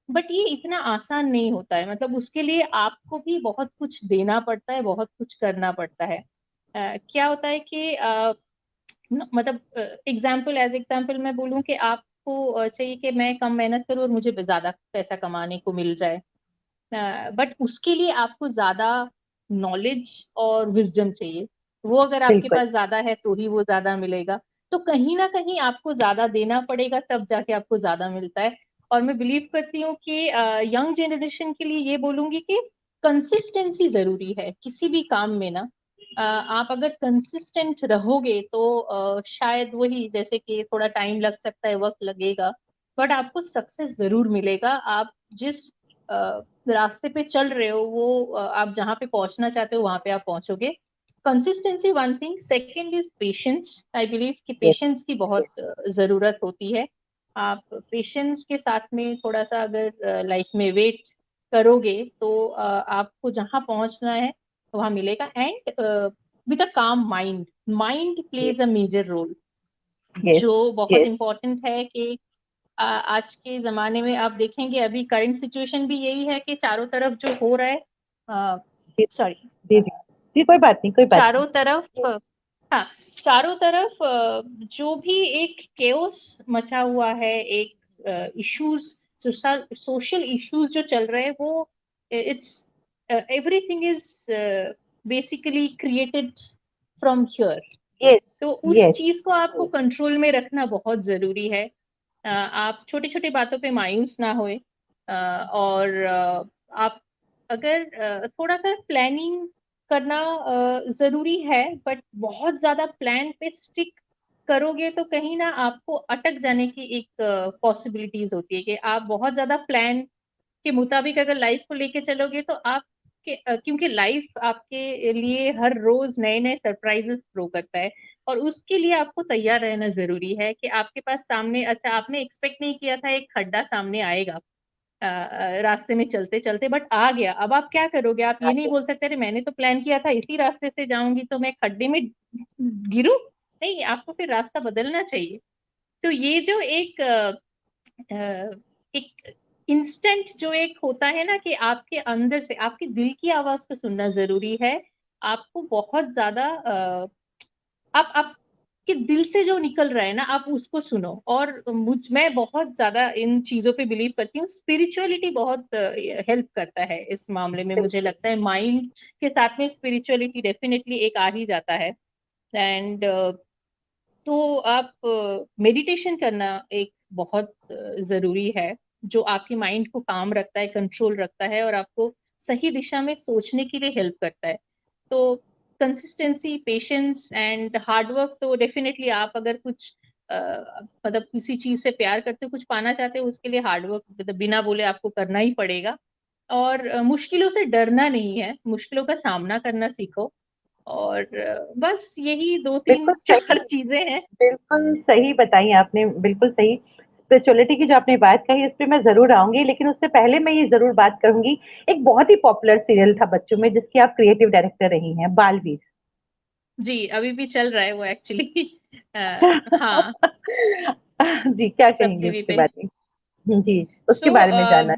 बट ये इतना आसान नहीं होता है, मतलब उसके लिए आपको भी बहुत कुछ देना पड़ता है, बहुत कुछ करना पड़ता है। क्या होता है कि मतलब एग्जाम्पल मैं बोलूं कि आपको चाहिए कि मैं कम मेहनत करूं और मुझे ज्यादा पैसा कमाने को मिल जाए। बट उसके लिए आपको ज्यादा नॉलेज और विजडम चाहिए। वो अगर आपके बिल्कुल पास ज्यादा है तो ही वो ज्यादा मिलेगा। तो कहीं ना कहीं आपको ज्यादा देना पड़ेगा, तब जाके आपको ज्यादा मिलता है। और मैं बिलीव करती हूँ कि यंग जनरेशन के लिए ये बोलूंगी कि कंसिस्टेंसी जरूरी है किसी भी काम में ना। आप अगर कंसिस्टेंट रहोगे तो शायद वही, जैसे कि थोड़ा टाइम लग सकता है, वक्त लगेगा, बट आपको सक्सेस जरूर मिलेगा। आप जिस रास्ते पे चल रहे हो वो आप जहाँ पे पहुंचना चाहते हो वहां पे आप पहुंचोगे। Consistency one thing, second is patience. I believe कि यस पेशेंस की बहुत जरूरत होती है। आप पेशेंस के साथ में थोड़ा सा अगर लाइफ में वेट करोगे तो आपको जहाँ पहुंचना है वहां मिलेगा। And with a calm mind, mind yes plays a major role, yes जो बहुत यस इंपॉर्टेंट है कि आज के जमाने में आप देखेंगे, अभी करंट सिचुएशन भी यही है कि चारों तरफ जो हो रहा है, जी सॉरी, जी जी जी, कोई बात नहीं, कोई बात नहीं। चारों तरफ हाँ, चारों तरफ जो भी एक केओस मचा हुआ है, एक इश्यूज, सोशल इश्यूज जो चल रहे हैं, वो it's everything is basically created from here. Yes. तो उस यस। चीज को आपको कंट्रोल में रखना बहुत जरूरी है। आप छोटी छोटी बातों पे मायूस ना होए, और आप अगर थोड़ा सा प्लानिंग करना जरूरी है, बट बहुत ज्यादा प्लान पे स्टिक करोगे तो कहीं ना आपको अटक जाने की एक पॉसिबिलिटीज होती है कि आप बहुत ज्यादा प्लान के मुताबिक अगर लाइफ को लेके चलोगे तो क्योंकि लाइफ आपके लिए हर रोज नए नए सरप्राइजेस थ्रो करता है, और उसके लिए आपको तैयार रहना जरूरी है कि आपके पास सामने, अच्छा आपने एक्सपेक्ट नहीं किया था एक खड्डा सामने आएगा रास्ते में चलते चलते, बट आ गया। अब आप क्या करोगे? आप ये नहीं बोल सकते अरे मैंने तो प्लान किया था इसी रास्ते से जाऊंगी तो मैं खड्डे में गिरूं। नहीं, आपको फिर रास्ता बदलना चाहिए। तो ये जो एक इंस्टेंट जो एक होता है ना, कि आपके अंदर से आपके दिल की आवाज को सुनना जरूरी है। आपको बहुत ज्यादा आप आपके दिल से जो निकल रहा है ना, आप उसको सुनो। और मैं बहुत ज्यादा इन चीजों पे बिलीव करती हूँ। स्पिरिचुअलिटी बहुत हेल्प करता है इस मामले में, मुझे बिल्कुल। लगता है माइंड के साथ में स्पिरिचुअलिटी डेफिनेटली एक आ ही जाता है। एंड तो आप मेडिटेशन करना एक बहुत जरूरी है, जो आपकी माइंड को काम रखता है, कंट्रोल रखता है, और आपको सही दिशा में सोचने के लिए हेल्प करता है। तो कंसिस्टेंसी, पेशेंस एंड हार्डवर्क, तो डेफिनेटली आप अगर कुछ मतलब किसी चीज से प्यार करते हो, कुछ पाना चाहते हो, उसके लिए हार्डवर्क मतलब बिना बोले आपको करना ही पड़ेगा। और मुश्किलों से डरना नहीं है, मुश्किलों का सामना करना सीखो। और बस यही दो तीन बिल्कुल चार सही। चीजें हैं। बिल्कुल सही बताई आपने, बिल्कुल सही। स्पिरिचुअलिटी की जो आपने बात कही, इस पे मैं जरूर आऊंगी, लेकिन उससे पहले मैं ये जरूर बात करूंगी। एक बहुत ही पॉपुलर सीरियल था बच्चों में, जिसकी आप क्रिएटिव डायरेक्टर रही हैं, बालवीर। जी, अभी भी चल रहा है वो एक्चुअली। हाँ, जी, क्या सब कहेंगी टीवी उसके पे। बारे में? जी, उसके सो बारे में जानना।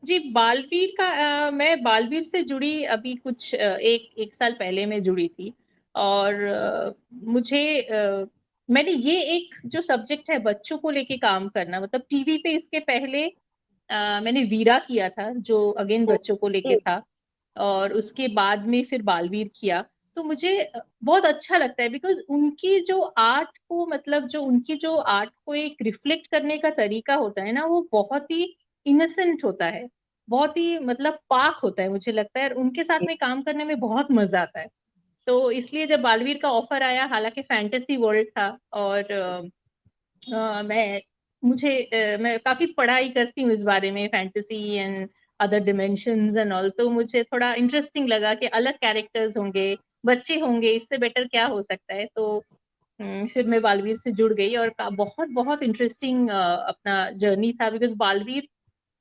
जी, बालवीर का मैं बालवीर से जुड़ी अभी कुछ एक एक साल पहले मैं जुड़ी थी। और मुझे मैंने ये एक जो सब्जेक्ट है बच्चों को लेके काम करना, मतलब टीवी पे इसके पहले मैंने वीरा किया था जो अगेन बच्चों को लेके जी। था। और उसके बाद में फिर बालवीर किया। तो मुझे बहुत अच्छा लगता है, बिकॉज उनकी जो आर्ट को, मतलब जो उनकी जो आर्ट को एक रिफ्लेक्ट करने का तरीका होता है ना, वो बहुत ही इनसेंट होता है, बहुत ही मतलब पाक होता है, मुझे लगता है। और उनके साथ में काम करने में बहुत मजा आता है। तो इसलिए जब बालवीर का ऑफर आया, हालांकि फैंटेसी वर्ल्ड था, और मैं मैं काफी पढ़ाई करती हूँ इस बारे में, fantasy and other dimensions and all. तो मुझे थोड़ा इंटरेस्टिंग लगा कि अलग कैरेक्टर्स होंगे, बच्चे होंगे, इससे बेटर क्या हो सकता है। तो फिर मैं बालवीर से जुड़ गई, और बहुत बहुत इंटरेस्टिंग अपना जर्नी था। बिकॉज बालवीर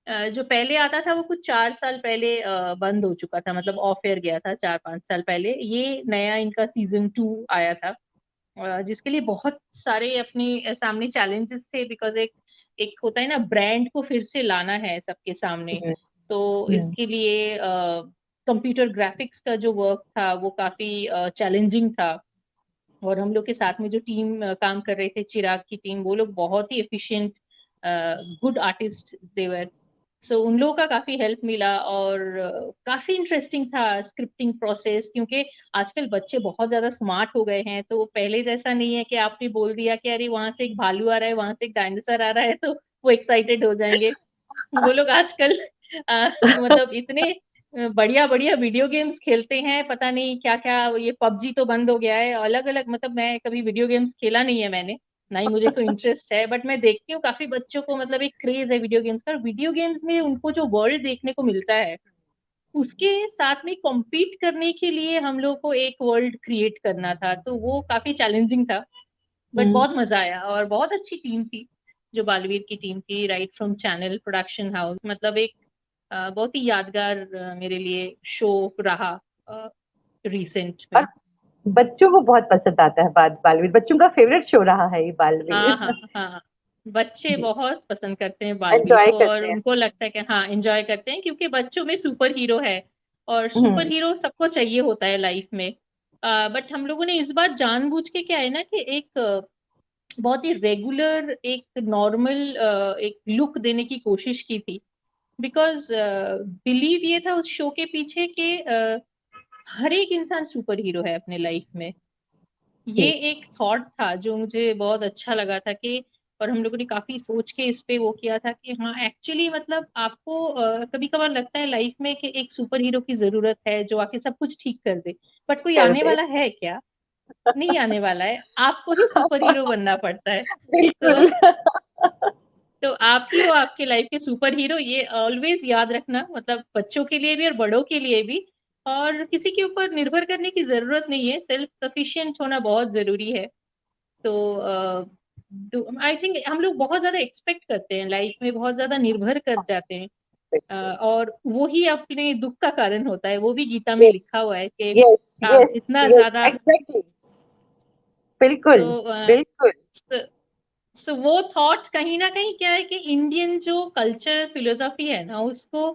जो पहले आता था वो कुछ 4 साल पहले बंद हो चुका था, मतलब ऑफ एयर गया था 4-5 साल पहले। ये नया इनका सीजन 2 आया था, जिसके लिए बहुत सारे अपने सामने चैलेंजेस थे। बिकॉज एक एक होता है ना, ब्रांड को फिर से लाना है सबके सामने। हम्म। तो हम्म। इसके लिए कंप्यूटर ग्राफिक्स का जो वर्क था वो काफी चैलेंजिंग था। और हम लोग के साथ में जो टीम काम कर रहे थे, चिराग की टीम, वो लोग बहुत ही एफिशिएंट गुड आर्टिस्ट देवर। सो उन लोगों का काफी हेल्प मिला। और काफी इंटरेस्टिंग था स्क्रिप्टिंग प्रोसेस, क्योंकि आजकल बच्चे बहुत ज्यादा स्मार्ट हो गए हैं। तो पहले जैसा नहीं है कि आपने बोल दिया कि अरे वहां से एक भालू आ रहा है, वहां से एक डायनासोर आ रहा है, तो वो एक्साइटेड हो जाएंगे। वो लोग आजकल मतलब इतने बढ़िया बढ़िया वीडियो गेम्स खेलते हैं, पता नहीं क्या क्या। ये पबजी तो बंद हो गया है, अलग अलग, मतलब मैं कभी वीडियो गेम्स खेला नहीं है मैंने, ना ही मुझे कोई इंटरेस्ट है, बट मैं देखती हूँ काफी बच्चों को, मतलब एक क्रेज है वीडियो गेम्स का। वीडियो गेम्स में उनको जो वर्ल्ड देखने को मिलता है, उसके साथ में कॉम्पीट करने के लिए हम लोग को एक वर्ल्ड क्रिएट करना था, तो वो काफी चैलेंजिंग था। बट हम्म। बहुत मजा आया, और बहुत अच्छी टीम थी जो बालवीर की टीम थी, right from channel production house. मतलब एक बहुत ही यादगार मेरे लिए शो रहा रिसेंट और में। बच्चों को बहुत पसंद आता है बालवीर, बच्चों का फेवरेट शो रहा है ये हाँ, बालवीर। हाँ, हाँ, बच्चे जी। बहुत पसंद करते हैं बालवीर एंजॉय को, और करते हैं। उनको लगता है कि हाँ एंजॉय करते हैं, क्योंकि बच्चों में सुपर हीरो है, और सुपर हम्म। हीरो सबको चाहिए होता है लाइफ में। बट हम लोगों ने इस बार जानबूझ के क्या है ना कि एक बहुत ही रेगुलर एक नॉर्मल एक लुक देने की कोशिश की थी। बिकॉज बिलीव ये था उस शो के पीछे कि हर एक इंसान सुपर हीरो है अपने लाइफ में। ये जी एक थॉट था जो मुझे बहुत अच्छा लगा था कि, और हम लोगों ने काफी सोच के इस पे वो किया था कि हाँ एक्चुअली मतलब आपको कभी कभार लगता है लाइफ में कि एक सुपर हीरो की जरूरत है जो आके सब कुछ ठीक कर दे। बट कोई कर आने दे। वाला है क्या? नहीं आने वाला है, आपको ही सुपर हीरो बनना पड़ता है। तो बिल्कुल। तो आप ही हो आपके लाइफ के सुपर हीरो, ये ऑलवेज याद रखना, मतलब बच्चों के लिए भी और बड़ों के लिए भी। और किसी के ऊपर निर्भर करने की जरूरत नहीं है, सेल्फ सफिशिएंट होना बहुत जरूरी है। तो आई थिंक हम लोग बहुत ज्यादा एक्सपेक्ट करते हैं लाइफ में, बहुत ज्यादा निर्भर कर जाते हैं। और वो ही अपने दुख का कारण होता है, वो भी गीता में यस लिखा हुआ है कि यस आप यस इतना यस ज्यादा। एग्जैक्टली। बिल्कुल तो बिल्कुल। सो वो थॉट कहीं ना कहीं क्या है कि इंडियन जो कल्चर फिलोसॉफी है ना उसको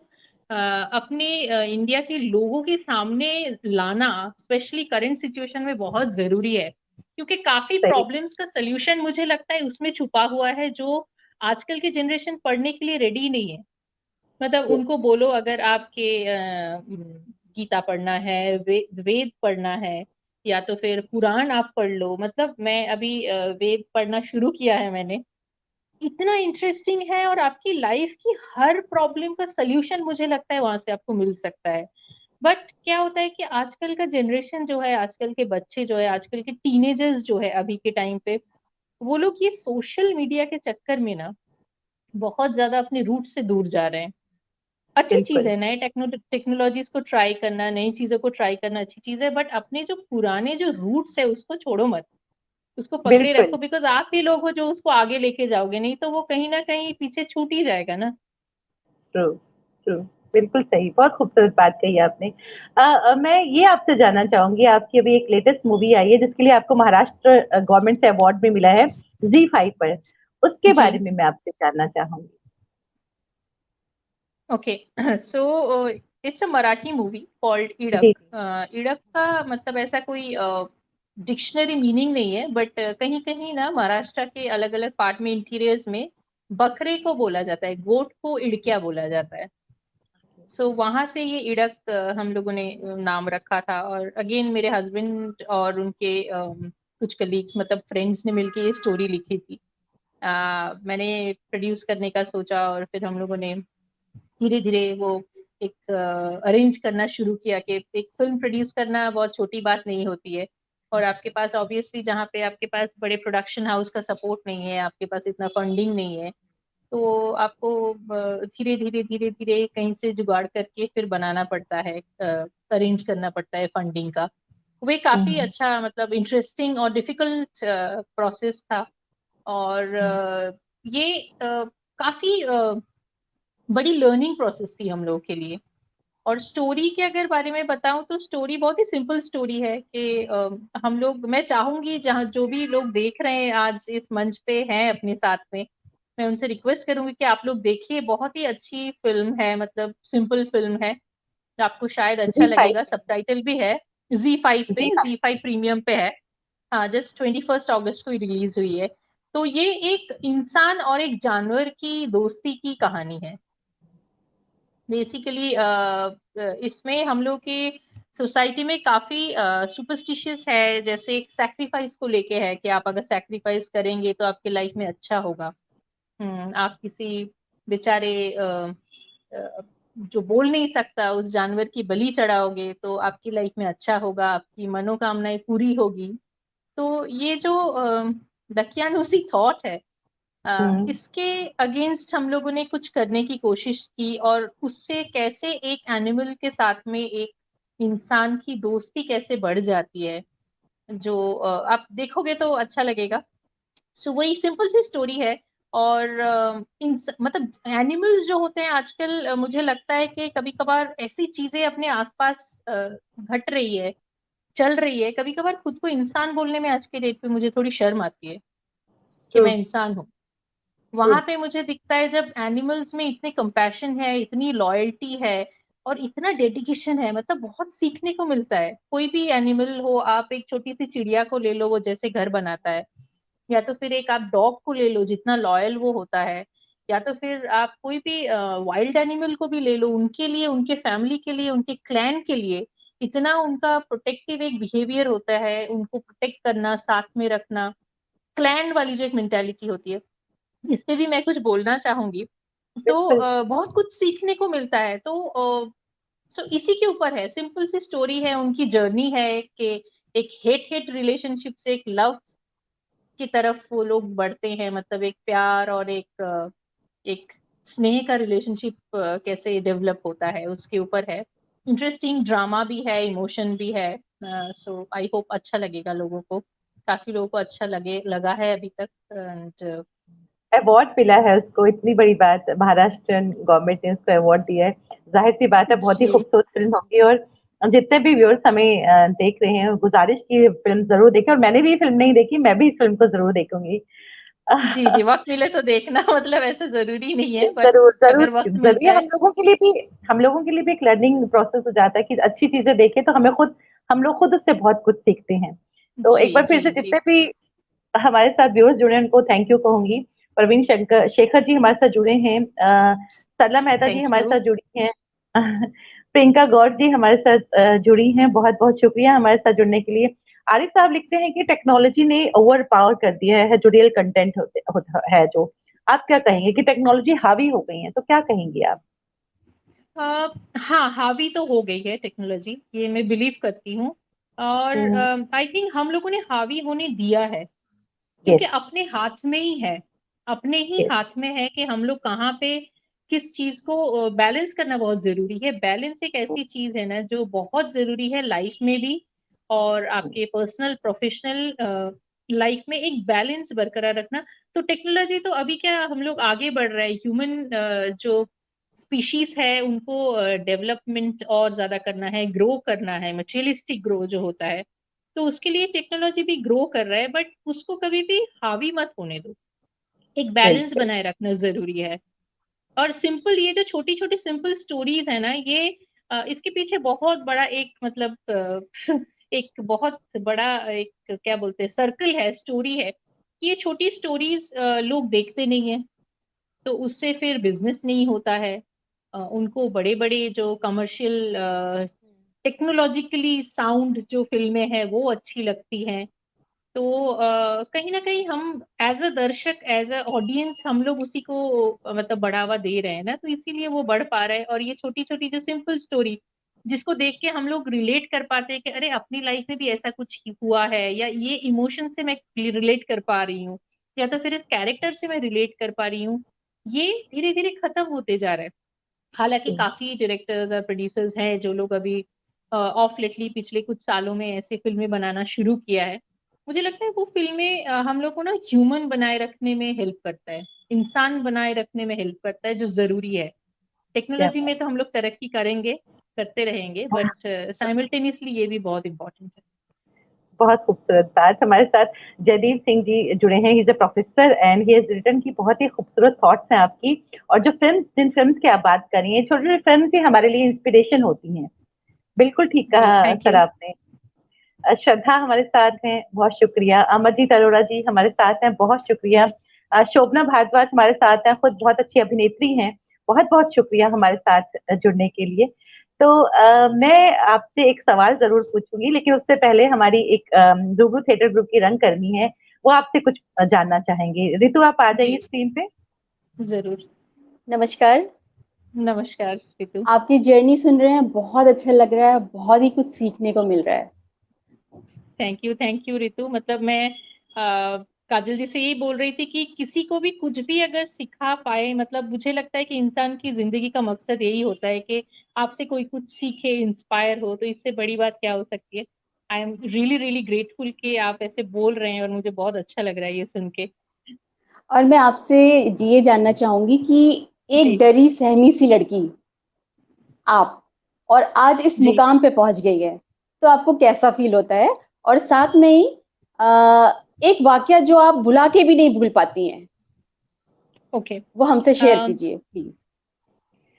अपने इंडिया के लोगों के सामने लाना, स्पेशली करंट सिचुएशन में बहुत जरूरी है। क्योंकि काफी सही। प्रॉब्लम्स का सल्यूशन मुझे लगता है उसमें छुपा हुआ है, जो आजकल की जनरेशन पढ़ने के लिए रेडी नहीं है। मतलब यस उनको बोलो अगर आपके गीता पढ़ना है, वेद पढ़ना है, या तो फिर पुराण आप पढ़ लो। मतलब मैं अभी वेद पढ़ना शुरू किया है मैंने। इतना इंटरेस्टिंग है, और आपकी लाइफ की हर प्रॉब्लम का सल्यूशन मुझे लगता है वहां से आपको मिल सकता है। बट क्या होता है कि आजकल का जनरेशन जो है, आजकल के बच्चे जो है, आजकल के टीनेजर्स जो है अभी के टाइम पे, वो लोग ये सोशल मीडिया के चक्कर में ना बहुत ज्यादा अपने रूट से दूर जा रहे हैं। अच्छी चीज बिल्कुल है, नए टेक्नोलॉजीज को ट्राई करना, नई चीजों को ट्राई करना अच्छी चीज है, बट अपने जो पुराने जो रूट्स है उसको छोड़ो मत, उसको पकड़े बिल्कुल। रखो। बिकॉज आप ही लोग हो जो उसको आगे लेके जाओगे, नहीं तो वो कहीं ना कहीं पीछे छूट ही जाएगा ना। True true. बिल्कुल सही, बहुत खूबसूरत बात कही आपने। मैं ये आपसे जानना चाहूंगी, आपकी अभी एक लेटेस्ट मूवी आई है जिसके लिए आपको महाराष्ट्र गवर्नमेंट से अवार्ड भी मिला है, Z5 पर, उसके जी। बारे में मैं आपसे जानना चाहूंगी। Okay. So it's a Marathi movie called जी इड़क। इड़क का मतलब ऐसा कोई डिक्शनरी मीनिंग नहीं है, बट कहीं कहीं ना महाराष्ट्र के अलग अलग पार्ट में, इंटीरियर्स में बकरे को बोला जाता है, गोट को इड़किया बोला जाता है। सो वहां से ये इड़क हम लोगों ने नाम रखा था। और अगेन मेरे हस्बैंड और उनके कुछ कलीग्स, मतलब फ्रेंड्स ने मिलके ये स्टोरी लिखी थी। मैंने प्रोड्यूस करने का सोचा, और फिर हम लोगों ने धीरे धीरे वो एक अरेंज करना शुरू किया कि एक फिल्म प्रोड्यूस करना बहुत छोटी बात नहीं होती है। और आपके पास ऑब्वियसली जहाँ पे आपके पास बड़े प्रोडक्शन हाउस का सपोर्ट नहीं है, आपके पास इतना फंडिंग नहीं है, तो आपको धीरे धीरे धीरे धीरे कहीं से जुगाड़ करके फिर बनाना पड़ता है, अरेंज करना पड़ता है फंडिंग का। वो काफी हम्म, अच्छा, मतलब इंटरेस्टिंग और डिफिकल्ट प्रोसेस था। और हम्म, ये काफी बड़ी लर्निंग प्रोसेस थी हम लोगों के लिए। और स्टोरी के अगर बारे में बताऊं तो स्टोरी बहुत ही सिंपल स्टोरी है कि हम लोग, मैं चाहूंगी जहाँ जो भी लोग देख रहे हैं आज इस मंच पे हैं अपने साथ में, मैं उनसे रिक्वेस्ट करूंगी कि आप लोग देखिए। बहुत ही अच्छी फिल्म है, मतलब सिंपल फिल्म है, आपको शायद अच्छा Z5। लगेगा। सबटाइटल भी है Z5 पे, Z5। Z5 प्रीमियम पे है। हाँ, जस्ट 21 अगस्त को रिलीज हुई है। तो ये एक इंसान और एक जानवर की दोस्ती की कहानी है बेसिकली। इसमें हम लोग की सोसाइटी में काफी सुपरस्टिशियस है, जैसे एक सैक्रिफाइस को लेके है कि आप अगर सैक्रिफाइस करेंगे तो आपके लाइफ में अच्छा होगा। आप किसी बेचारे अ, जो बोल नहीं सकता उस जानवर की बलि चढ़ाओगे तो आपकी लाइफ में अच्छा होगा, आपकी मनोकामनाएं पूरी होगी। तो ये जो दकियानुसी थॉट है, हम्म, इसके अगेंस्ट हम लोगों ने कुछ करने की कोशिश की, और उससे कैसे एक एनिमल के साथ में एक इंसान की दोस्ती कैसे बढ़ जाती है, जो आप देखोगे तो अच्छा लगेगा। सो वही सिंपल सी स्टोरी है। और मतलब एनिमल्स जो होते हैं आजकल, मुझे लगता है कि कभी कभार ऐसी चीजें अपने आसपास घट रही है, चल रही है, कभी कभार खुद को इंसान बोलने में आज के डेट पे मुझे थोड़ी शर्म आती है कि ट्रू मैं इंसान हूँ। ट्रू। वहां पे मुझे दिखता है जब एनिमल्स में इतने कंपैशन है, इतनी लॉयल्टी है, और इतना डेडिकेशन है, मतलब बहुत सीखने को मिलता है। कोई भी एनिमल हो, आप एक छोटी सी चिड़िया को ले लो, वो जैसे घर बनाता है, या तो फिर एक आप डॉग को ले लो, जितना लॉयल वो होता है, या तो फिर आप कोई भी वाइल्ड एनिमल को भी ले लो, उनके लिए, उनके फैमिली के लिए, उनके क्लैन के लिए इतना उनका प्रोटेक्टिव एक बिहेवियर होता है, उनको प्रोटेक्ट करना, साथ में रखना, क्लैन वाली जो एक मेंटेलिटी होती है, इस पे भी मैं कुछ बोलना चाहूंगी। तो बिल्कुल। बहुत कुछ सीखने को मिलता है। तो सो इसी के ऊपर है, सिंपल सी स्टोरी है, उनकी जर्नी है कि एक हेट हेट रिलेशनशिप से एक लव की तरफ वो लोग बढ़ते हैं, मतलब एक प्यार और एक स्नेह का रिलेशनशिप कैसे डेवलप होता है, उसके ऊपर है। इंटरेस्टिंग ड्रामा भी है, इमोशन भी है। सो आई होप अच्छा लगेगा लोगों को, काफी लोगों को अच्छा लगा है अभी तक। एंड अवार्ड मिला है उसको, इतनी बड़ी बात, महाराष्ट्र गवर्नमेंट ने उसको अवार्ड दिया है। जाहिर सी बात है बहुत ही जी खूबसूरत फिल्म होगी। और जितने भी व्यूअर्स हमें देख रहे हैं, गुजारिश की फिल्म जरूर देखें। और मैंने भी ये फिल्म नहीं देखी, मैं भी इस फिल्म को जरूर देखूंगी। जी जी, वक्त मिले तो देखना मतलब ऐसे जरूरी नहीं है, बट जरूर जरूर अगर वक्त मिल जरूर, जाए। हम लोगों के लिए भी एक लर्निंग प्रोसेस हो जाता है कि अच्छी चीजें देखें तो हम लोग खुद उससे बहुत कुछ सीखते हैं। तो जी एक बार फिर जी से जी। जितने भी हमारे साथ व्यूअर्स जुड़े हैं उनको थैंक यू कहूंगी। प्रवीण शंकर शेखर जी हमारे साथ जुड़े हैं, सरला मेहता जी थैंक हमारे यू। साथ जुड़ी हैं, प्रियंका गौर जी हमारे साथ जुड़ी हैं। बहुत बहुत शुक्रिया हमारे साथ जुड़ने के लिए। आरिफ साहब लिखते हैं कि टेक्नोलॉजी ने ओवर पावर कर दिया है जो रियल कंटेंट है जो। आप क्या कहेंगे कि टेक्नोलॉजी हावी हो गई है, तो क्या कहेंगे आप? हाँ, हावी तो हो गई है टेक्नोलॉजी, ये मैं बिलीव करती हूँ। और हम्म। आई थिंक हम लोगों ने हावी होने दिया है, क्योंकि यस। अपने हाथ में ही है, अपने ही यस। हाथ में है कि हम लोग कहाँ पे किस चीज को बैलेंस करना बहुत जरूरी है। बैलेंस एक ऐसी चीज है ना जो बहुत जरूरी है लाइफ में भी, और आपके पर्सनल प्रोफेशनल लाइफ में एक बैलेंस बरकरार रखना। तो टेक्नोलॉजी तो अभी क्या, हम लोग आगे बढ़ रहे हैं, ह्यूमन जो स्पीशीज है उनको डेवलपमेंट और ज्यादा करना है, ग्रो करना है, मटेरियलिस्टिक ग्रो जो होता है, तो उसके लिए टेक्नोलॉजी भी ग्रो कर रहा है, बट उसको कभी भी हावी मत होने दो। एक बैलेंस बिल्कुल। बनाए रखना जरूरी है। और सिंपल, ये जो छोटी छोटी सिंपल स्टोरीज है ना, ये इसके पीछे बहुत बड़ा एक मतलब एक बहुत बड़ा एक क्या बोलते हैं, सर्कल है, स्टोरी है। कि ये छोटी स्टोरीज लोग देखते नहीं है, तो उससे फिर बिजनेस नहीं होता है। उनको बड़े बड़े जो कमर्शियल टेक्नोलॉजिकली साउंड जो फिल्में हैं वो अच्छी लगती हैं। तो कहीं ना कहीं हम एज अ दर्शक, एज अ ऑडियंस, हम लोग उसी को मतलब बढ़ावा दे रहे हैं ना, तो इसीलिए वो बढ़ पा रहा है। और ये छोटी छोटी जो सिंपल स्टोरी जिसको देख के हम लोग रिलेट कर पाते हैं कि अरे अपनी लाइफ में भी ऐसा कुछ हुआ है, या ये इमोशन से मैं रिलेट कर पा रही हूँ, या तो फिर इस कैरेक्टर से मैं रिलेट कर पा रही हूँ, ये धीरे धीरे खत्म होते जा रहा है। हालांकि काफी डायरेक्टर्स और प्रोड्यूसर्स हैं जो लोग अभी ऑफ लेटली पिछले कुछ सालों में ऐसे फिल्में बनाना शुरू किया है। मुझे लगता है वो फिल्में हम लोग को ना ह्यूमन बनाए रखने में हेल्प करता है, इंसान बनाए रखने में हेल्प करता है, जो जरूरी है। क्या टेक्नोलॉजी में तो हम लोग तरक्की करेंगे, करते रहेंगे, बट बात। साइमल्टेनियसली ये भी बहुत इंपॉर्टेंट है। बहुत खूबसूरत बात। हमारे साथ जयदीप सिंह जी जुड़े हैं, he is a professor and he has written की बहुत ही खूबसूरत थॉट्स हैं आपकी। और जो फिल्म जिन फिल्म्स की आप बात कर रही हैं, छोटी छोटी फिल्म ही हमारे लिए इंस्पिरेशन होती हैं। बिल्कुल ठीक जी कहा थैंक सर यू। आपने। श्रद्धा हमारे साथ हैं, बहुत शुक्रिया। अमरजीत अरोड़ा जी हमारे साथ हैं, बहुत शुक्रिया। शोभना भारद्वाज हमारे साथ हैं, खुद बहुत अच्छी अभिनेत्री हैं। बहुत बहुत शुक्रिया हमारे साथ जुड़ने के लिए। तो मैं आपसे एक सवाल जरूर पूछूंगी, लेकिन उससे पहले हमारी एक रूबरू थिएटर ग्रुप की रंगकर्मी है, वो आपसे कुछ जानना चाहेंगे। रितु, आप आ जी जाइए स्क्रीन पे। जरूर। नमस्कार। नमस्कार रितु। आपकी जर्नी सुन रहे हैं, बहुत अच्छा लग रहा है, बहुत ही कुछ सीखने को मिल रहा है। Thank you Ritu. मतलब मैं काजल जी से यही बोल रही थी कि किसी को भी कुछ भी अगर सिखा पाए, मतलब मुझे लगता है कि इंसान की जिंदगी का मकसद यही होता है कि आपसे कोई कुछ सीखे, इंस्पायर हो, तो इससे बड़ी बात क्या हो सकती है। I am really really grateful कि आप ऐसे बोल रहे हैं, और मुझे बहुत अच्छा लग रहा है ये सुन के। और मैं आपसे ये जानना चाहूंगी कि एक जी डरी सहमी सी लड़की आप, और आज इस जी। मुकाम पे पहुंच गई है, तो आपको कैसा फील होता है? और साथ में ही आ, एक वाकया जो आप भुला के भी नहीं भूल पाती हैं, ओके। वो हमसे शेयर कीजिए प्लीज।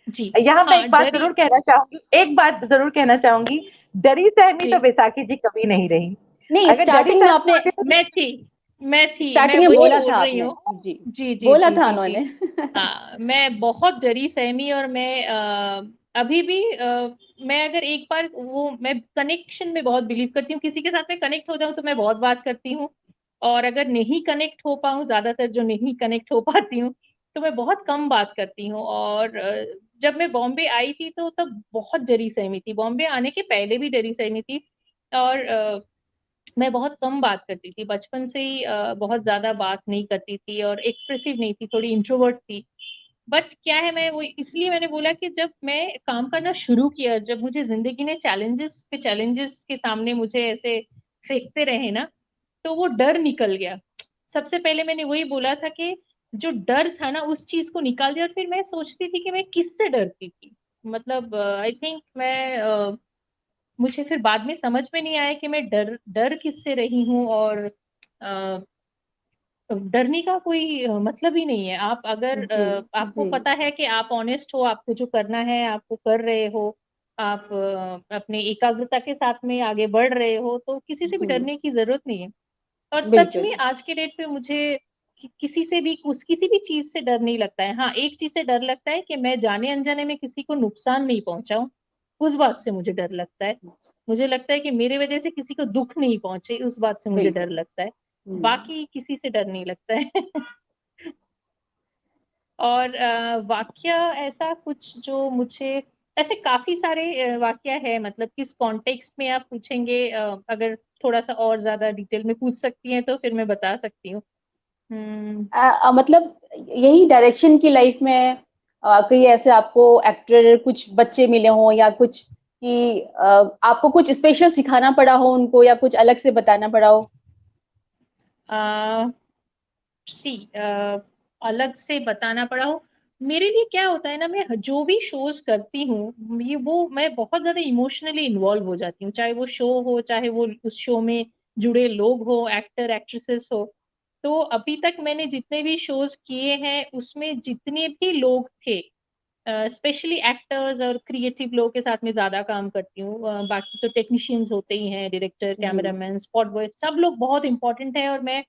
जी यहाँ मैं हाँ, एक बात डरी जरूर कहना चाहूंगी, एक बात जरूर कहना चाहूंगी, डरी सहमी जी तो बैसाखी जी कभी नहीं रही। नहीं, अगर डरी स्टार्टिंग में सहमी आपने होती तो मैं स्टार्टिंग में वही बोला बोल था रही आपने। हूँ। जी, जी जी बोला जी था जी जी। उन्होंने। हाँ, मैं बहुत डरी सहमी, और मैं अभी भी मैं अगर एक बार वो, मैं कनेक्शन में बहुत बिलीव करती हूँ, किसी के साथ में कनेक्ट हो जाऊं तो मैं बहुत बात करती हूँ, और अगर नहीं कनेक्ट हो पाऊं, ज्यादातर जो नहीं कनेक्ट हो पाती हूँ तो मैं बहुत कम बात करती हूँ। और जब मैं बॉम्बे आई थी तो तब बहुत डरी सहमी थी, बॉम्बे आने के पहले भी डरी सहमी थी। और मैं बहुत कम बात करती थी, बचपन से ही बहुत ज्यादा बात नहीं करती थी, और एक्सप्रेसिव नहीं थी, थोड़ी इंट्रोवर्ट थी। बट क्या है, मैं वो इसलिए मैंने बोला कि जब मैं काम करना शुरू किया, जब मुझे जिंदगी ने चैलेंजेस पे चैलेंजेस के सामने मुझे ऐसे फेंकते रहे ना, तो वो डर निकल गया। सबसे पहले मैंने वही बोला था कि जो डर था ना, उस चीज को निकाल दिया। और फिर मैं सोचती थी कि मैं किससे डरती थी, मतलब आई थिंक मुझे फिर बाद में समझ में नहीं आया कि मैं डर डर किससे रही हूँ। और अ, डरने का कोई मतलब ही नहीं है। आप अगर जी, आपको जी, पता है कि आप ऑनेस्ट हो, आपको जो करना है आपको कर रहे हो, आप अपने एकाग्रता के साथ में आगे बढ़ रहे हो, तो किसी से भी जी, डरने की जरूरत नहीं है। और सच बिल्कुल, में आज के डेट पे मुझे किसी से भी किसी भी चीज से डर नहीं लगता है। हाँ, एक चीज से डर लगता है कि मैं जाने अनजाने में किसी को नुकसान नहीं पहुंचाऊं, उस बात से मुझे डर लगता है। मुझे लगता है कि मेरे वजह से किसी को दुख नहीं पहुंचे, उस बात से मुझे डर बिल्कुल। लगता है। हम्म। बाकी किसी से डर नहीं लगता है। और वाक्य ऐसा कुछ जो मुझे, ऐसे काफी सारे वाक्य है, मतलब किस कॉन्टेक्स्ट में आप पूछेंगे, अगर थोड़ा सा और ज्यादा डिटेल में पूछ सकती हैं तो फिर मैं बता सकती हूँ। हम्म। मतलब यही डायरेक्शन की लाइफ में कहीं ऐसे आपको एक्टर कुछ बच्चे मिले हों या कुछ कि आपको कुछ स्पेशल सिखाना पड़ा हो उनको या कुछ अलग से बताना पड़ा हो? आ, सी अलग से बताना पड़ा हो, मेरे लिए क्या होता है ना, मैं जो भी शोज करती हूँ ये वो मैं बहुत ज्यादा इमोशनली इन्वॉल्व हो जाती हूँ, चाहे वो शो हो, चाहे वो उस शो में जुड़े लोग हो, एक्टर एक्ट्रेसेस हो। तो अभी तक मैंने जितने भी शोज किए हैं उसमें जितने भी लोग थे, स्पेशली एक्टर्स और क्रिएटिव लोगों के साथ में ज्यादा काम करती हूँ। बाकी तो टेक्नीशियंस होते ही हैं, डायरेक्टर, जी, कैमरामैन, स्पॉट बॉय, सब लोग बहुत इंपॉर्टेंट है। और मैं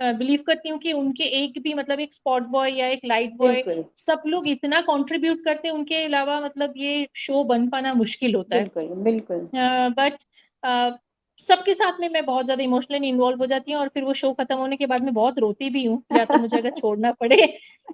बिलीव करती हूँ कि उनके एक भी, मतलब एक स्पॉट बॉय या एक लाइट बॉय, बिल्कुल, सब लोग इतना कंट्रीब्यूट करते हैं, उनके अलावा मतलब ये शो बन पाना मुश्किल होता है। बिल्कुल, बिल्कुल। बट सबके साथ में मैं बहुत ज्यादा इमोशनली इन्वॉल्व हो जाती हूँ, और फिर वो शो खत्म होने के बाद में बहुत रोती भी हूँ, या तो मुझे अगर छोड़ना पड़े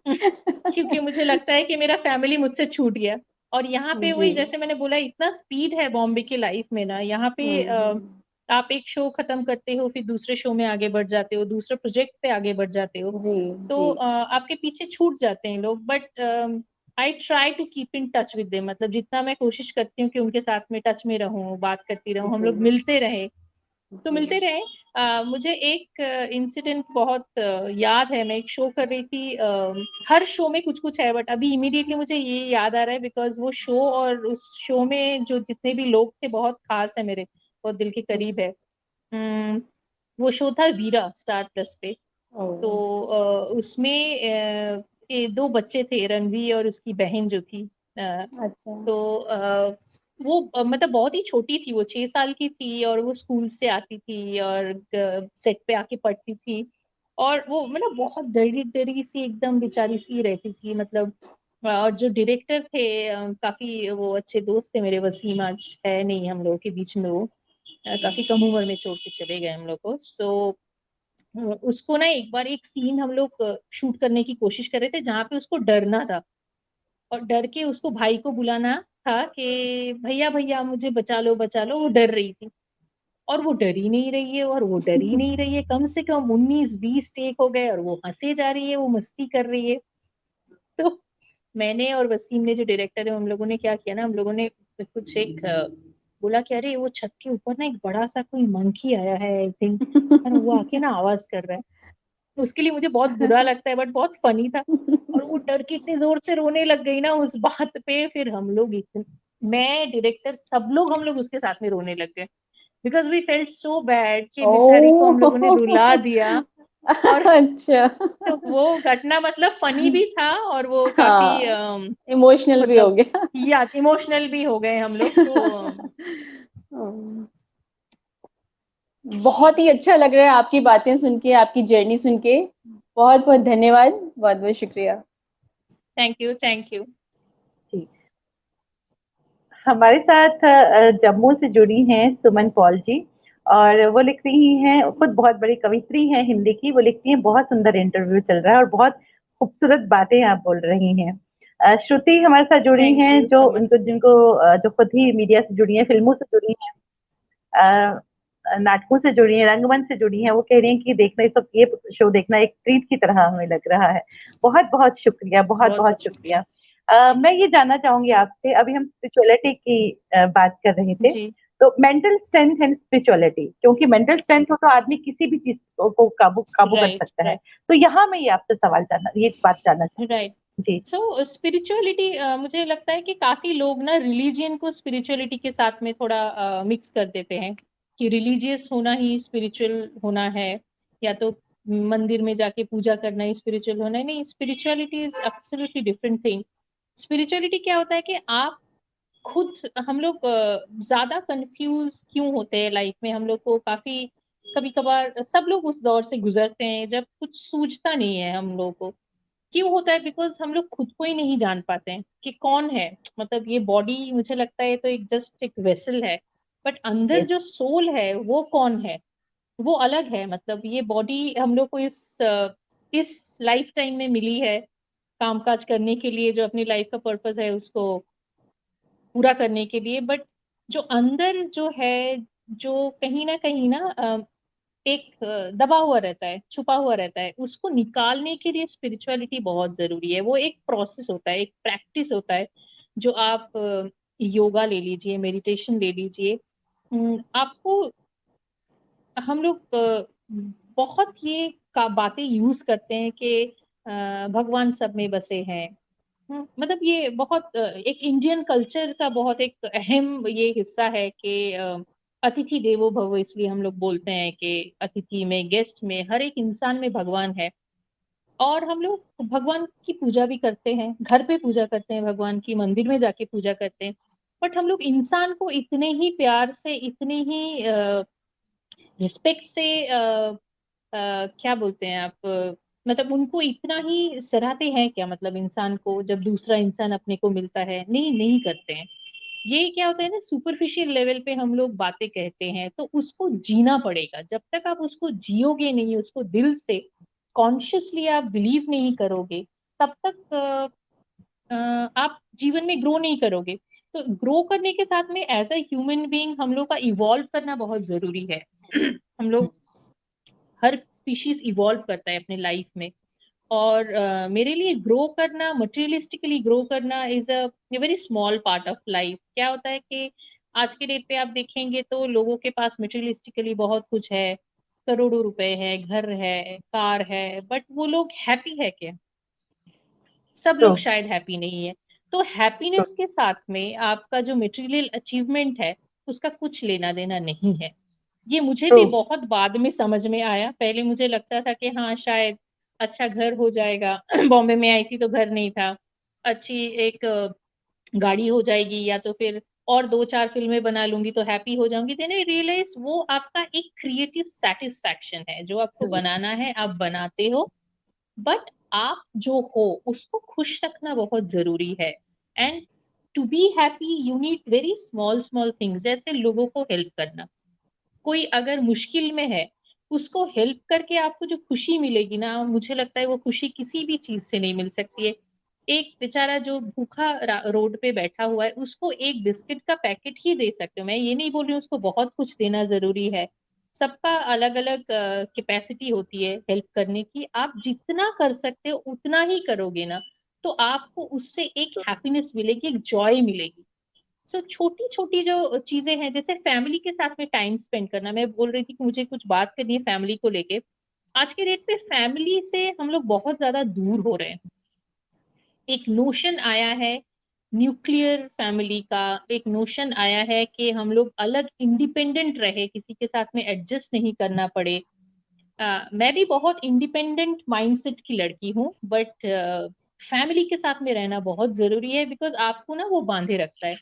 क्योंकि मुझे लगता है कि मेरा फैमिली मुझसे छूट गया। और यहाँ पे जी। वही, जैसे मैंने बोला, इतना स्पीड है बॉम्बे की लाइफ में ना, यहाँ पे हम्म। आप एक शो खत्म करते हो, फिर दूसरे शो में आगे बढ़ जाते हो, दूसरे प्रोजेक्ट पे आगे बढ़ जाते हो, जी, जी, तो आपके पीछे छूट जाते हैं लोग। But I try to keep in touch with them, मतलब जितना मैं कोशिश करती हूँ कि उनके साथ में टच में रहूं, बात करती रहूं, हम जी, लोग मिलते रहे, तो जी, मिलते रहे। मुझे एक इंसिडेंट बहुत याद है। मैं एक शो कर रही थी, हर शो में कुछ कुछ है, बट अभी इमीडिएटली मुझे ये याद आ रहा है बिकॉज वो शो, और उस शो में जो जितने भी लोग थे बहुत खास है मेरे, बहुत दिल के करीब है। हम्म, वो शो था वीरा, स्टार प्लस पे। ओ, तो उसमें ये दो बच्चे थे, रणवी और उसकी बहन जो थी। अच्छा, तो वो मतलब बहुत ही छोटी थी, वो 6 साल की थी, और वो स्कूल से आती थी और सेट पे आके पढ़ती थी। और वो मतलब बहुत डरी डरी सी एकदम बेचारी सी रहती थी, मतलब और जो डायरेक्टर थे काफी वो अच्छे दोस्त थे मेरे, वसीम आज है नहीं हम लोगों के बीच में, वो काफी कम उम्र में छोड़ के चले गए हम लोग को। सो उसको ना एक बार एक सीन हम लोग शूट करने की कोशिश कर रहे थे जहाँ पे उसको डरना था, और डर के उसको भाई को बुलाना था कि भैया भैया मुझे बचा लो, वो डर रही थी। और वो डर ही नहीं रही है, और वो डर ही नहीं रही है, कम से कम 19-20 टेक हो गए और वो हंसे जा रही है, वो मस्ती कर रही है। तो मैंने और वसीम ने, जो डायरेक्टर है, हम लोगों ने क्या किया ना, हम लोगों ने कुछ एक बोला कि अरे वो छत के ऊपर ना एक बड़ा सा कोई मंकी आया है आई थिंक, और वो आके ना आवाज कर रहा है। तो उसके लिए मुझे बहुत बुरा लगता है, बट बहुत फनी था। और वो डर के इतने जोर से रोने लग गई ना उस बात पे, फिर हम लोग इतने, मैं डायरेक्टर सब लोग, हम लोग उसके साथ में रोने लग गए, because we felt so bad कि बेचारी को हम लोगों ने रुला ओ, दिया। और अच्छा। तो वो घटना मतलब फनी भी था, और वो काफी हाँ, इमोशनल भी हो मतलब गया। या इमोशनल भी हो गए हम लोग तो। हम्म, बहुत ही अच्छा लग रहा है आपकी बातें सुन के, आपकी जर्नी सुन के। बहुत बहुत धन्यवाद, बहुत बहुत शुक्रिया। Thank you, thank you. जी, हमारे साथ जम्मू से जुड़ी हैं सुमन पॉल जी। और वो लिख रही हैं, खुद बहुत बड़ी कवित्री हैं हिंदी की। वो लिखती हैं, बहुत सुंदर इंटरव्यू चल रहा है और बहुत खूबसूरत बातें आप बोल रही हैं। श्रुति हमारे साथ जुड़ी थैंक हैं, यू जो सो मच। उनको जिनको जो खुद ही मीडिया से जुड़ी हैं, फिल्मों से जुड़ी हैं, नाटकों से जुड़ी हैं, रंगमंच से जुड़ी हैं। वो कह रही हैं कि देखना, इस वक्त ये शो देखना एक ट्रीट की तरह हमें लग रहा है। बहुत बहुत शुक्रिया, बहुत बहुत बहुत बहुत शुक्रिया। शुक्रिया। मैं ये जानना चाहूंगी आपसे, अभी हम स्पिरिचुअलिटी की बात कर रहे थे, जी, तो मेंटल स्ट्रेंथ एंड स्पिरिचुअलिटी, क्योंकि मेंटल स्ट्रेंथ हो तो आदमी किसी भी चीज को काबू काबू कर राइट, सकता है। राइट, तो यहाँ मैं ये आपसे सवाल जानना, ये बात जानना राइट। चाहूंगी। जी। सो स्पिरिचुअलिटी, मुझे लगता है कि काफी लोग ना रिलीजियन को स्पिरिचुअलिटी के साथ में थोड़ा मिक्स कर देते हैं, कि रिलीजियस होना ही स्पिरिचुअल होना है, या तो मंदिर में जाके पूजा करना ही स्पिरिचुअल होना है। नहीं, spirituality is absolutely different thing. Spirituality क्या होता है कि आप खुद, हम लोग ज्यादा कंफ्यूज क्यों होते हैं लाइफ में, हम लोग को काफी कभी कभार, सब लोग उस दौर से गुजरते हैं जब कुछ सूझता नहीं है हम लोगों को। क्यों होता है? बिकॉज हम लोग खुद को ही नहीं जान पाते हैं कि कौन है। मतलब ये बॉडी मुझे लगता है तो एक जस्ट एक वेसल है, बट अंदर यस। जो सोल है वो कौन है, वो अलग है। मतलब ये बॉडी हम लोग को इस लाइफ टाइम में मिली है कामकाज करने के लिए, जो अपनी लाइफ का पर्पस है उसको पूरा करने के लिए। बट जो अंदर जो है, जो कहीं ना एक दबा हुआ रहता है, छुपा हुआ रहता है, उसको निकालने के लिए स्पिरिचुअलिटी बहुत जरूरी है। वो एक प्रोसेस होता है, एक प्रैक्टिस होता है, जो आप योगा ले लीजिए, मेडिटेशन ले लीजिए। आपको, हम लोग बहुत ये का बातें यूज करते हैं कि भगवान सब में बसे हैं। मतलब ये बहुत एक इंडियन कल्चर का बहुत एक अहम ये हिस्सा है कि अतिथि देवो भव, इसलिए हम लोग बोलते हैं कि अतिथि में, गेस्ट में, हर एक इंसान में भगवान है। और हम लोग भगवान की पूजा भी करते हैं, घर पे पूजा करते हैं भगवान की, मंदिर में जाके पूजा करते हैं। बट हम लोग इंसान को इतने ही प्यार से, इतने ही रिस्पेक्ट से क्या बोलते हैं आप, मतलब उनको इतना ही सराहते हैं क्या, मतलब इंसान को जब दूसरा इंसान अपने को मिलता है, नहीं, नहीं करते हैं। ये क्या होता है ना, सुपरफिशियल लेवल पे हम लोग बातें कहते हैं, तो उसको जीना पड़ेगा। जब तक आप उसको जियोगे नहीं, उसको दिल से कॉन्शियसली आप बिलीव नहीं करोगे, तब तक आप जीवन में ग्रो नहीं करोगे। तो ग्रो करने के साथ में एज अ ह्यूमन बीइंग हम लोग का इवॉल्व करना बहुत जरूरी है। हम लोग, हर स्पीशीज इवॉल्व करता है अपने लाइफ में। और मेरे लिए ग्रो करना, मटेरियलिस्टिकली ग्रो करना is a very small part of life. क्या होता है कि आज के डेट पे आप देखेंगे तो लोगों के पास मटेरियलिस्टिकली बहुत कुछ है, करोड़ों रुपए है, घर है, कार है, बट वो लोग हैप्पी है क्या? सब ट्रू। लोग शायद हैप्पी नहीं है। तो हैप्पीनेस के साथ में आपका जो मटेरियल अचीवमेंट है, उसका कुछ लेना देना नहीं है। ये मुझे ट्रू। भी बहुत बाद में समझ में आया। पहले मुझे लगता था कि हाँ शायद अच्छा घर हो जाएगा। बॉम्बे में आई थी तो घर नहीं था। अच्छी एक गाड़ी हो जाएगी, या तो फिर और दो चार फिल्में बना लूंगी तो हैप्पी हो जाऊंगी। देन आई रियलाइज वो आपका एक क्रिएटिव सेटिस्फैक्शन है, जो आपको बनाना है आप बनाते हो। बट आप जो हो उसको खुश रखना बहुत जरूरी है। And to be happy you need very small small things, जैसे लोगों को हेल्प करना। कोई अगर मुश्किल में है, उसको हेल्प करके आपको जो खुशी मिलेगी ना, मुझे लगता है वो खुशी किसी भी चीज से नहीं मिल सकती है। एक बेचारा जो भूखा रोड पे बैठा हुआ है, उसको एक बिस्किट का पैकेट ही दे सकते हो। मैं ये नहीं बोल रही हूँ उसको बहुत कुछ देना जरूरी है। सबका अलग अलग कैपेसिटी होती है हेल्प करने की। आप जितना कर सकते हो उतना ही करोगे ना, तो आपको उससे एक हैप्पीनेस मिलेगी, एक जॉय मिलेगी। सो छोटी छोटी जो चीजें हैं, जैसे फैमिली के साथ में टाइम स्पेंड करना। मैं बोल रही थी कि मुझे कुछ बात करनी है फैमिली को लेके। आज के डेट पे फैमिली से हम लोग बहुत ज्यादा दूर हो रहे हैं। एक नोशन आया है न्यूक्लियर फैमिली का, एक नोशन आया है कि हम लोग अलग इंडिपेंडेंट रहे, किसी के साथ में एडजस्ट नहीं करना पड़े। मैं भी बहुत इंडिपेंडेंट माइंडसेट की लड़की हूँ, बट फैमिली के साथ में रहना बहुत जरूरी है, बिकॉज आपको ना वो बांधे रखता है,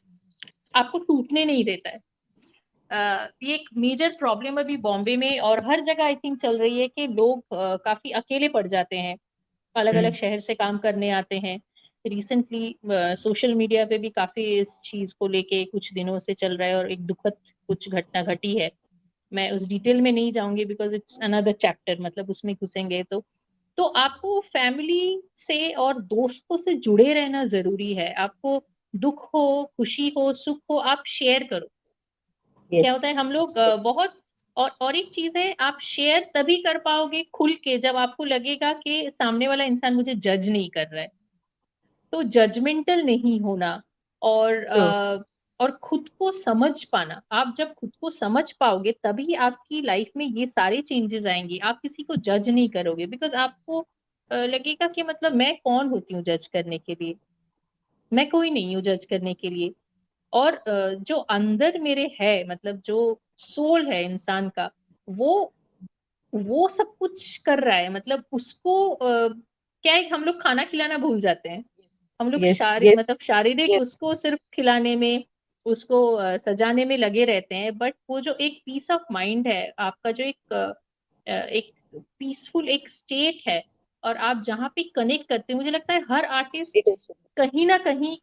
आपको टूटने नहीं देता है। ये एक मेजर प्रॉब्लम अभी बॉम्बे में और हर जगह आई थिंक चल रही है कि लोग काफी अकेले पड़ जाते हैं, अलग अलग शहर से काम करने आते हैं। रिसेंटली सोशल मीडिया पे भी काफी इस चीज को लेके कुछ दिनों से चल रहा है और एक दुखद कुछ घटना घटी है। मैं उस डिटेल में नहीं जाऊंगी बिकॉज इट्स अनदर चैप्टर, मतलब उसमें घुसेंगे तो आपको फैमिली से और दोस्तों से जुड़े रहना जरूरी है। आपको दुख हो, खुशी हो, सुख हो, आप शेयर करो। यस। क्या होता है हम लोग बहुत, और एक चीज है, आप शेयर तभी कर पाओगे खुल के जब आपको लगेगा कि सामने वाला इंसान मुझे जज नहीं कर रहा है। तो जजमेंटल नहीं होना, और ट्रू। और खुद को समझ पाना। आप जब खुद को समझ पाओगे तभी आपकी लाइफ में ये सारे चेंजेस आएंगी। आप किसी को जज नहीं करोगे बिकॉज आपको लगेगा कि मतलब मैं कौन होती हूँ जज करने के लिए, मैं कोई नहीं हूँ जज करने के लिए। और जो अंदर मेरे है, मतलब जो सोल है इंसान का, वो वो सब कुछ कर रहा है। मतलब उसको क्या है, हम लोग खाना खिलाना भूल जाते हैं। हम लोग यस। यस। मतलब शारीरिक उसको सिर्फ खिलाने में, उसको सजाने में लगे रहते हैं, बट वो जो एक पीस ऑफ माइंड है आपका, जो एक पीसफुल एक स्टेट है, और आप जहाँ पे कनेक्ट करते हैं, मुझे लगता है हर आर्टिस्ट कहीं ना कहीं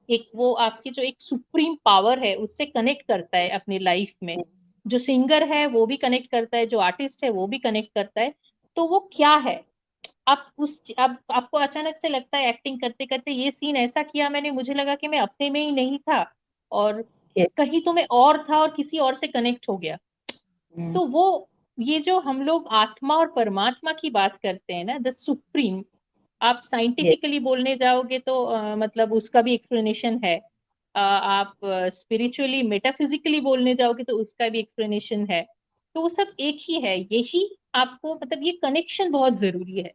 एक वो आपकी जो एक सुप्रीम पावर है उससे कनेक्ट करता है अपनी लाइफ में। जो सिंगर है वो भी कनेक्ट करता है, जो आर्टिस्ट है वो भी कनेक्ट करता है। तो वो क्या है, आप अब आपको अचानक से लगता है एक्टिंग करते करते ये सीन ऐसा किया मैंने, मुझे लगा कि मैं अपने में ही नहीं था और कहीं तो मैं और था और किसी और से कनेक्ट हो गया। तो वो ये जो हम लोग आत्मा और परमात्मा की बात करते हैं ना, द सुप्रीम, आप यस। साइंटिफिकली बोलने जाओगे तो मतलब उसका भी एक्सप्लेनेशन है। आप स्पिरिचुअली मेटाफिजिकली बोलने जाओगे तो उसका भी एक्सप्लेनेशन है। तो वो सब एक ही है, यही आपको मतलब ये कनेक्शन बहुत जरूरी है।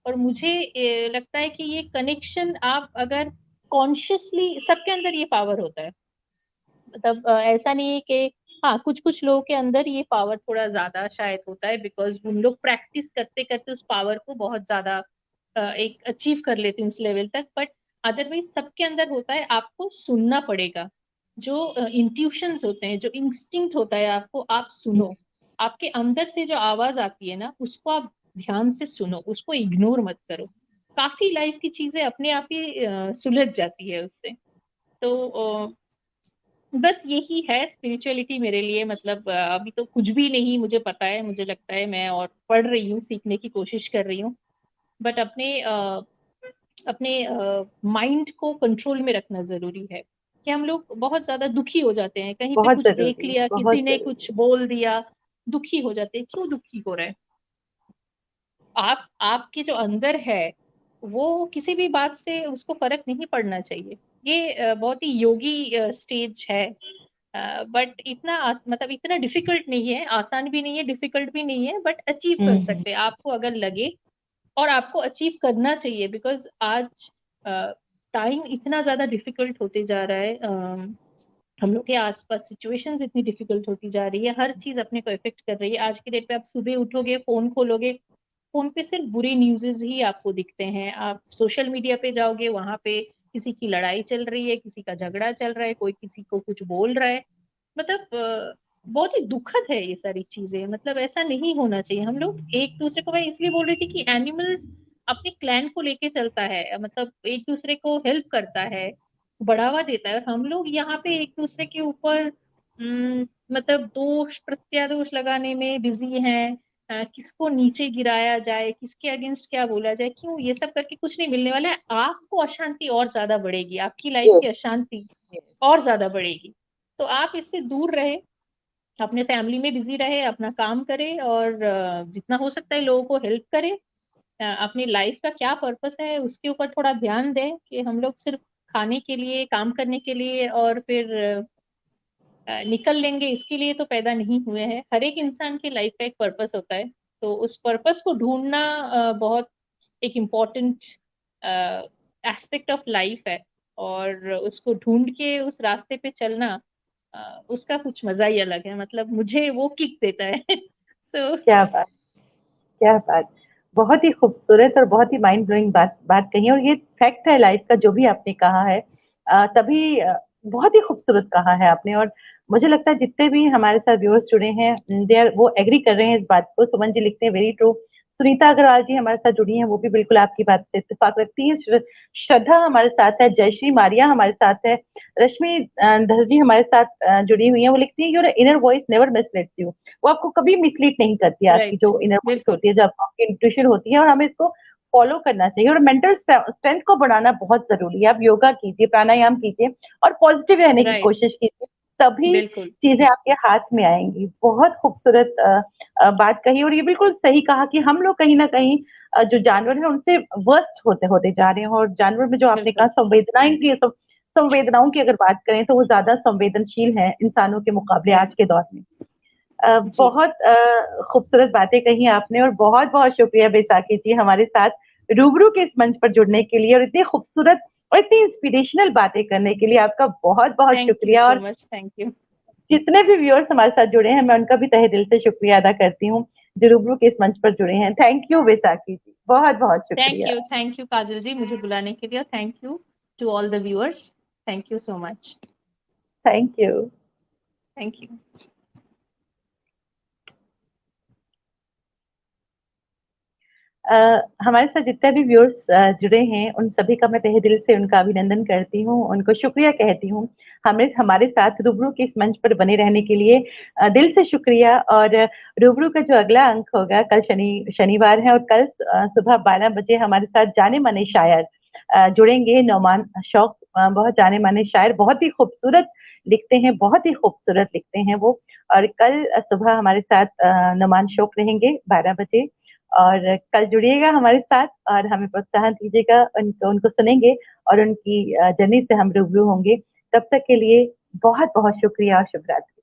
और मुझे लगता है कि ये कनेक्शन आप अगर कॉन्शियसली, सबके अंदर ये पावर होता है। मतलब ऐसा नहीं है कि, हाँ कुछ कुछ लोगों के अंदर ये पावर थोड़ा ज्यादा शायद होता है बिकॉज उन लोग प्रैक्टिस करते करते उस पावर को बहुत ज्यादा एक अचीव कर लेते हैं उस लेवल तक। बट अदरवाइज सबके अंदर होता है, आपको सुनना पड़ेगा। जो इंट्यूशंस होते हैं, जो इंस्टिंक्ट होता है, आपको आप सुनो। आपके अंदर से जो आवाज आती है ना, उसको आप ध्यान से सुनो, उसको इग्नोर मत करो। काफी लाइफ की चीजें अपने आप ही सुलझ जाती है उससे। तो बस यही है स्पिरिचुअलिटी मेरे लिए। मतलब अभी तो कुछ भी नहीं मुझे पता है, मुझे लगता है मैं और पढ़ रही हूँ, सीखने की कोशिश कर रही हूँ। बट अपने माइंड को कंट्रोल में रखना जरूरी है। कि हम लोग बहुत ज्यादा दुखी हो जाते हैं, कहीं पे बहुत कुछ देख जरूरी है, लिया, बहुत किसी ने जरूरी कुछ बोल दिया, दुखी हो जाते हैं। क्यों दुखी हो रहे हैं? आपके जो अंदर है वो किसी भी बात से उसको फर्क नहीं पड़ना चाहिए। ये बहुत ही योगी स्टेज है। बट मतलब इतना डिफिकल्ट नहीं है, आसान भी नहीं है, डिफिकल्ट भी नहीं है, बट अचीव कर हम्म। सकते हैं आपको अगर लगे। और आपको अचीव करना चाहिए बिकॉज आज टाइम इतना ज्यादा डिफिकल्ट होते जा रहा है। हम लोग के आसपास सिचुएशंस इतनी डिफिकल्ट होती जा रही है, हर चीज अपने को इफेक्ट कर रही है। आज की डेट पे आप सुबह उठोगे, फोन खोलोगे, फोन पे सिर्फ बुरी न्यूज़ेस ही आपको दिखते हैं। आप सोशल मीडिया पे जाओगे, वहां पे किसी की लड़ाई चल रही है, किसी का झगड़ा चल रहा है, कोई किसी को कुछ बोल रहा है। मतलब बहुत ही दुखद है ये सारी चीजें। मतलब ऐसा नहीं होना चाहिए। हम लोग एक दूसरे को, मैं इसलिए बोल रही थी कि एनिमल्स अपने क्लैन को लेके चलता है, मतलब एक दूसरे को हेल्प करता है, बढ़ावा देता है। और हम लोग यहाँ पे एक दूसरे के ऊपर मतलब दोष प्रत्यादोष लगाने में बिजी हैं। किसको नीचे गिराया जाए, किसके अगेंस्ट क्या बोला जाए, क्यों ये सब करके कुछ नहीं मिलने वाला है। आपको अशांति और ज्यादा बढ़ेगी, आपकी लाइफ की अशांति और ज्यादा बढ़ेगी। तो आप इससे दूर रहे, अपने फैमिली में बिजी रहे, अपना काम करे, और जितना हो सकता है लोगों को हेल्प करे। अपनी लाइफ का क्या पर्पस है उसके ऊपर थोड़ा ध्यान दें कि हम लोग सिर्फ खाने के लिए, काम करने के लिए और फिर निकल लेंगे, इसके लिए तो पैदा नहीं हुए हैं। हर एक इंसान की लाइफ का एक पर्पस होता है। तो उस पर्पस को ढूंढना बहुत एक इम्पोर्टेंट एस्पेक्ट ऑफ लाइफ है। और उसको ढूंढ के उस रास्ते पे चलना, उसका कुछ मजा ही अलग है। मतलब मुझे वो किक देता है। सो क्या बात, क्या बात। बहुत ही खूबसूरत और बहुत ही माइंड ब्लोइंग बात कही, और ये फैक्ट है लाइफ का जो भी आपने कहा है। तभी बहुत ही खूबसूरत कहा है आपने। और मुझे लगता है जितने भी हमारे साथ व्यूअर्स जुड़े हैं, वो एग्री कर रहे हैं इस बात को। सुमन जी लिखते हैं वेरी ट्रू। सुनीता अग्रवाल जी हमारे साथ जुड़ी हैं, वो भी बिल्कुल आपकी बात से इत्तेफाक रखती है। श्रद्धा हमारे साथ है, जयश्री मारिया हमारे साथ है, रश्मि धर जी हमारे साथ जुड़ी हुई है। वो लिखती है your inner voice never misleads you. वो आपको कभी मिसलीड नहीं करती है। आपकी राइट, जो इनर वॉइस बिल्कुल होती है, जो आपकी इंट्यूशन होती है, और हमें इसको फॉलो करना चाहिए। और मेंटल स्ट्रेंथ को बढ़ाना बहुत जरूरी है। आप योगा कीजिए, प्राणायाम कीजिए, और पॉजिटिव रहने की राइट, कोशिश कीजिए, तभी बिल्कुल चीजें आपके हाथ में आएंगी। बहुत खूबसूरत बात कही, और ये बिल्कुल सही कहा कि हम लोग कहीं ना कहीं जो जानवर है उनसे वर्स्ट होते होते जा रहे हैं। और जानवर में जो आपने कहा बिल्कुल संवेदनाओं की अगर बात करें तो वो ज्यादा संवेदनशील है इंसानों के मुकाबले आज के दौर में। जी। बहुत खूबसूरत बातें कही आपने, और बहुत बहुत शुक्रिया बैसाखी जी हमारे साथ रूबरू के इस मंच पर जुड़ने के लिए, और इतनी खूबसूरत और इतनी इंस्पिरेशनल बातें करने के लिए आपका बहुत बहुत थैंक यू शुक्रिया। सो और मच, थैंक यू। जितने भी व्यूअर्स हमारे साथ जुड़े हैं, मैं उनका भी तहे दिल से शुक्रिया अदा करती हूँ जो रूबरू के इस मंच पर जुड़े हैं। थैंक यू बैसाखी जी, बहुत बहुत शुक्रिया। थैंक यू काजल जी, मुझे बुलाने के लिए। Thank you to all the viewers. Thank you so much. Thank you. Thank you. हमारे साथ जितने भी व्यूअर्स जुड़े हैं, उन सभी का मैं तहे दिल से उनका अभिनंदन करती हूँ, उनको शुक्रिया कहती हूँ। हमें हमारे साथ रूबरू के इस मंच पर बने रहने के लिए दिल से शुक्रिया। और रूबरू का जो अगला अंक होगा, कल शनिवार है, और कल सुबह 12 बजे हमारे साथ जाने माने शायर जुड़ेंगे। नौमान शौक बहुत जाने माने शायर, बहुत ही खूबसूरत लिखते हैं, बहुत ही खूबसूरत लिखते हैं वो। और कल सुबह हमारे साथ नौमान शौक रहेंगे 12 बजे। और कल जुड़िएगा हमारे साथ, और हमें प्रोत्साहन दीजिएगा, उनको सुनेंगे, और उनकी जर्नी से हम रूबरू होंगे। तब तक के लिए बहुत बहुत शुक्रिया और शुभ रात्रि।